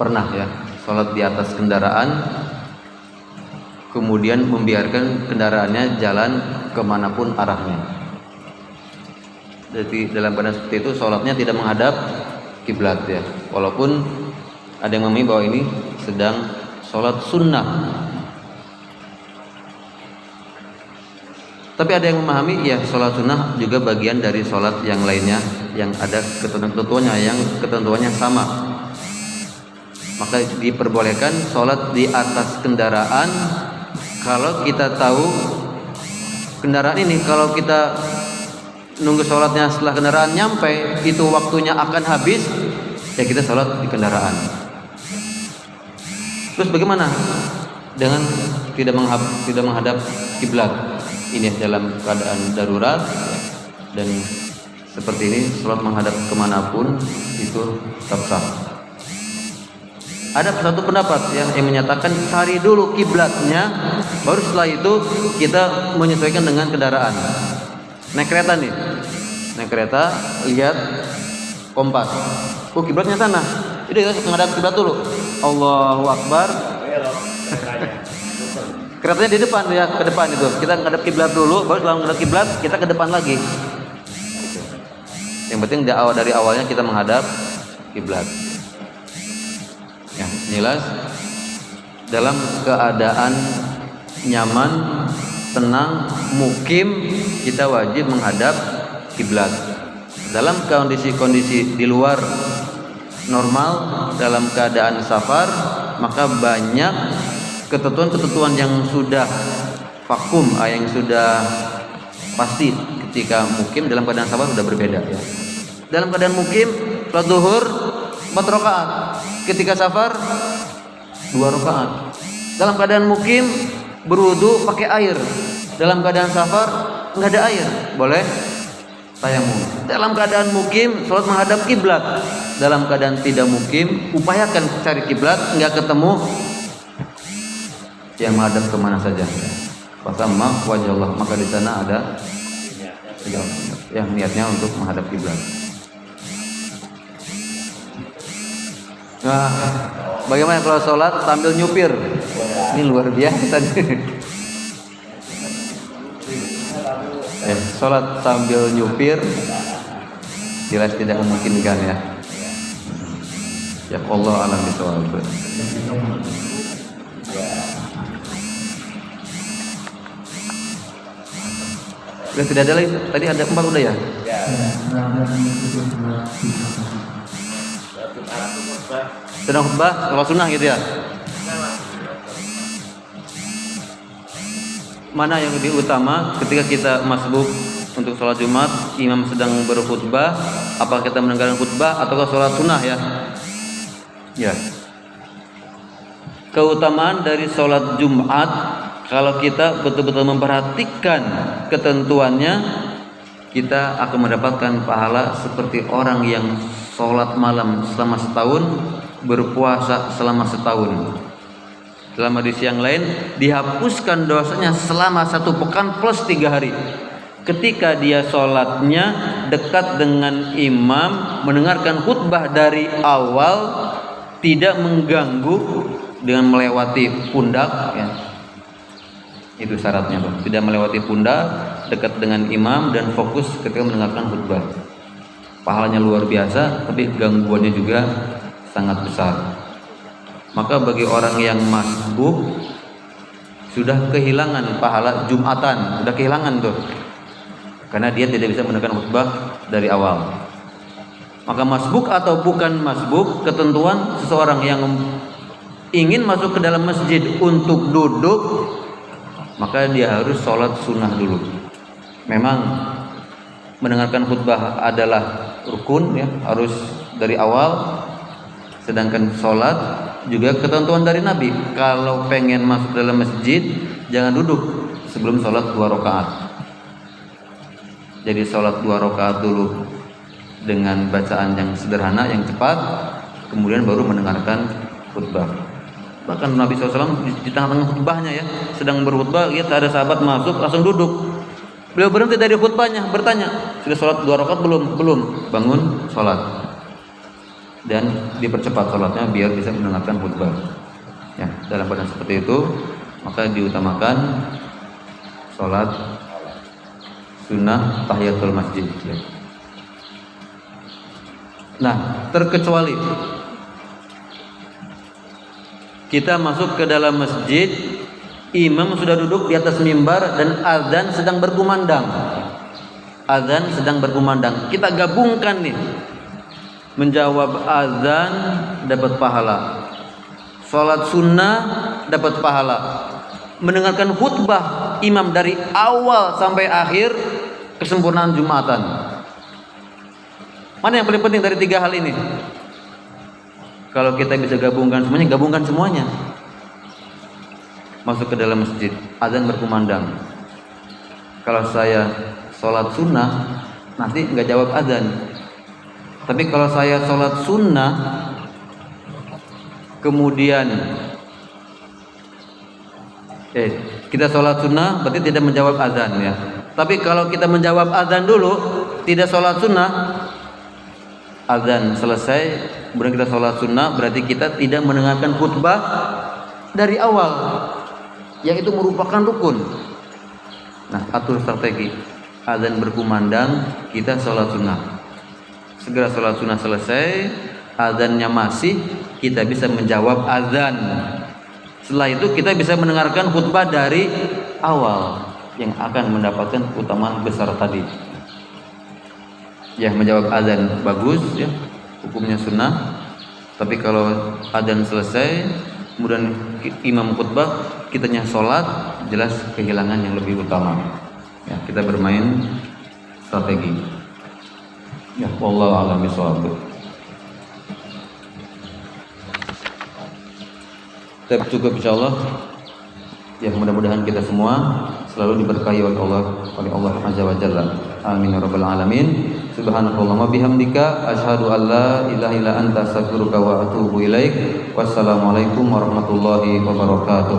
pernah ya sholat di atas kendaraan, kemudian membiarkan kendaraannya jalan kemanapun arahnya. Jadi dalam keadaan seperti itu sholatnya tidak menghadap kiblat ya, walaupun ada yang memahami bahwa ini sedang sholat sunnah. Tapi ada yang memahami ya sholat sunnah juga bagian dari sholat yang lainnya yang ada ketentuannya, yang ketentuannya sama. Maka diperbolehkan sholat di atas kendaraan kalau kita tahu kendaraan ini, kalau kita nunggu sholatnya setelah kendaraan nyampe itu waktunya akan habis, ya kita sholat di kendaraan. Terus bagaimana dengan tidak menghadap kiblat? Ini dalam keadaan darurat dan seperti ini sholat menghadap kemanapun itu tetap sah. Ada satu pendapat ya yang menyatakan cari dulu kiblatnya, baru setelah itu kita menyesuaikan dengan kendaraan. Naik kereta nih, naik kereta lihat kompas, kiblatnya sana, jadi kita menghadap kiblat dulu. Allahu Akbar. Keretanya di depan ya, ke depan itu. Kita menghadap kiblat dulu, baru setelah menghadap kiblat kita ke depan lagi. Yang penting dari awalnya kita menghadap kiblat. Ya, jelas. Dalam keadaan nyaman, tenang, mukim, kita wajib menghadap kiblat. Dalam kondisi-kondisi di luar normal, dalam keadaan safar, maka banyak ketentuan-ketentuan yang sudah vakum, yang sudah pasti. Ketika mukim dalam keadaan safar sudah berbeda ya. Dalam keadaan mukim salat zuhur 4 rakaat, ketika safar 2 rakaat. Dalam keadaan mukim berwudu pakai air, dalam keadaan safar enggak ada air, boleh tayamum. Dalam keadaan mukim salat menghadap kiblat, dalam keadaan tidak mukim upayakan cari kiblat, enggak ketemu yang menghadap kemana saja. Fasamma wajah Allah, maka di sana ada yang niatnya untuk menghadap kiblat. Nah, bagaimana kalau sholat sambil nyupir? Ini luar biasa nih. Sholat sambil nyupir jelas tidak memungkinkan ya. Ya Allah alam bisawab. Sudah tidak ada lagi, tadi ada 4 udah ya? Sedang khutbah, kalau sunnah gitu ya? Mana yang lebih utama ketika kita masbuk untuk sholat Jumat, imam sedang berkhutbah, apakah kita mendengarkan khutbah atau sholat sunnah ya? Ya. Keutamaan dari sholat Jumat, kalau kita betul-betul memperhatikan ketentuannya, kita akan mendapatkan pahala seperti orang yang sholat malam selama setahun, berpuasa selama setahun. Dalam hadis yang lain, dihapuskan dosanya selama 1 pekan plus 3 hari. Ketika dia sholatnya dekat dengan imam, mendengarkan khutbah dari awal, tidak mengganggu dengan melewati pundak ya. Itu syaratnya tuh, tidak melewati pundak, dekat dengan imam dan fokus ketika mendengarkan khutbah. Pahalanya luar biasa, tapi gangguannya juga sangat besar. Maka bagi orang yang masbuk sudah kehilangan pahala Jumatan, sudah kehilangan tuh, karena dia tidak bisa mendengarkan khutbah dari awal. Maka masbuk atau bukan masbuk, ketentuan seseorang yang ingin masuk ke dalam masjid untuk duduk, maka dia harus sholat sunnah dulu. Memang mendengarkan khutbah adalah rukun ya, harus dari awal. Sedangkan sholat juga ketentuan dari Nabi, kalau pengen masuk dalam masjid jangan duduk sebelum sholat 2 rakaat. Jadi sholat 2 rakaat dulu dengan bacaan yang sederhana, yang cepat, kemudian baru mendengarkan khutbah. Bahkan Nabi SAW di tengah-tengah khutbahnya ya, sedang berkhutbah, lihat ada sahabat masuk langsung duduk. Beliau berhenti dari khutbahnya, bertanya, sudah sholat 2 rakaat belum? Belum. Bangun sholat dan dipercepat sholatnya biar bisa mendengarkan khutbah. Ya, dalam keadaan seperti itu maka diutamakan sholat sunnah tahiyatul masjid. Ya. Nah, terkecuali kita masuk ke dalam masjid, imam sudah duduk di atas mimbar dan azan sedang berkumandang. Azan sedang berkumandang. Kita gabungkan nih. Menjawab azan dapat pahala. Salat sunnah dapat pahala. Mendengarkan khutbah imam dari awal sampai akhir kesempurnaan Jumatan. Mana yang paling penting dari 3 hal ini? Kalau kita bisa gabungkan semuanya. Masuk ke dalam masjid, azan berkumandang. Kalau saya sholat sunnah, nanti nggak jawab azan. Tapi kalau saya sholat sunnah, kemudian kita sholat sunnah, berarti tidak menjawab azan ya. Tapi kalau kita menjawab azan dulu, tidak sholat sunnah, azan selesai, kemudian kita sholat sunnah, berarti kita tidak mendengarkan khutbah dari awal, yang itu merupakan rukun. Nah, atur strategi. Azan berkumandang, kita sholat sunnah. Segera sholat sunnah selesai, azannya masih, kita bisa menjawab azan. Setelah itu kita bisa mendengarkan khutbah dari awal, yang akan mendapatkan keutamaan besar tadi. Ya, menjawab azan bagus ya, hukumnya sunnah. Tapi kalau azan selesai kemudian imam khutbah, kitanya sholat, jelas kehilangan yang lebih utama. Ya, kita bermain strategi. Ya, wallahu a'lam bishawab. Kita cukup insyaallah. Ya, mudah-mudahan kita semua selalu diberkahi oleh Allah Azza wa Jalla. Amin ya rabbal alamin. Subhanakallahumma bihamdika asyhadu an la ilaha illa anta astaghfiruka wa atubu ilaik. Wassalamualaikum warahmatullahi wabarakatuh.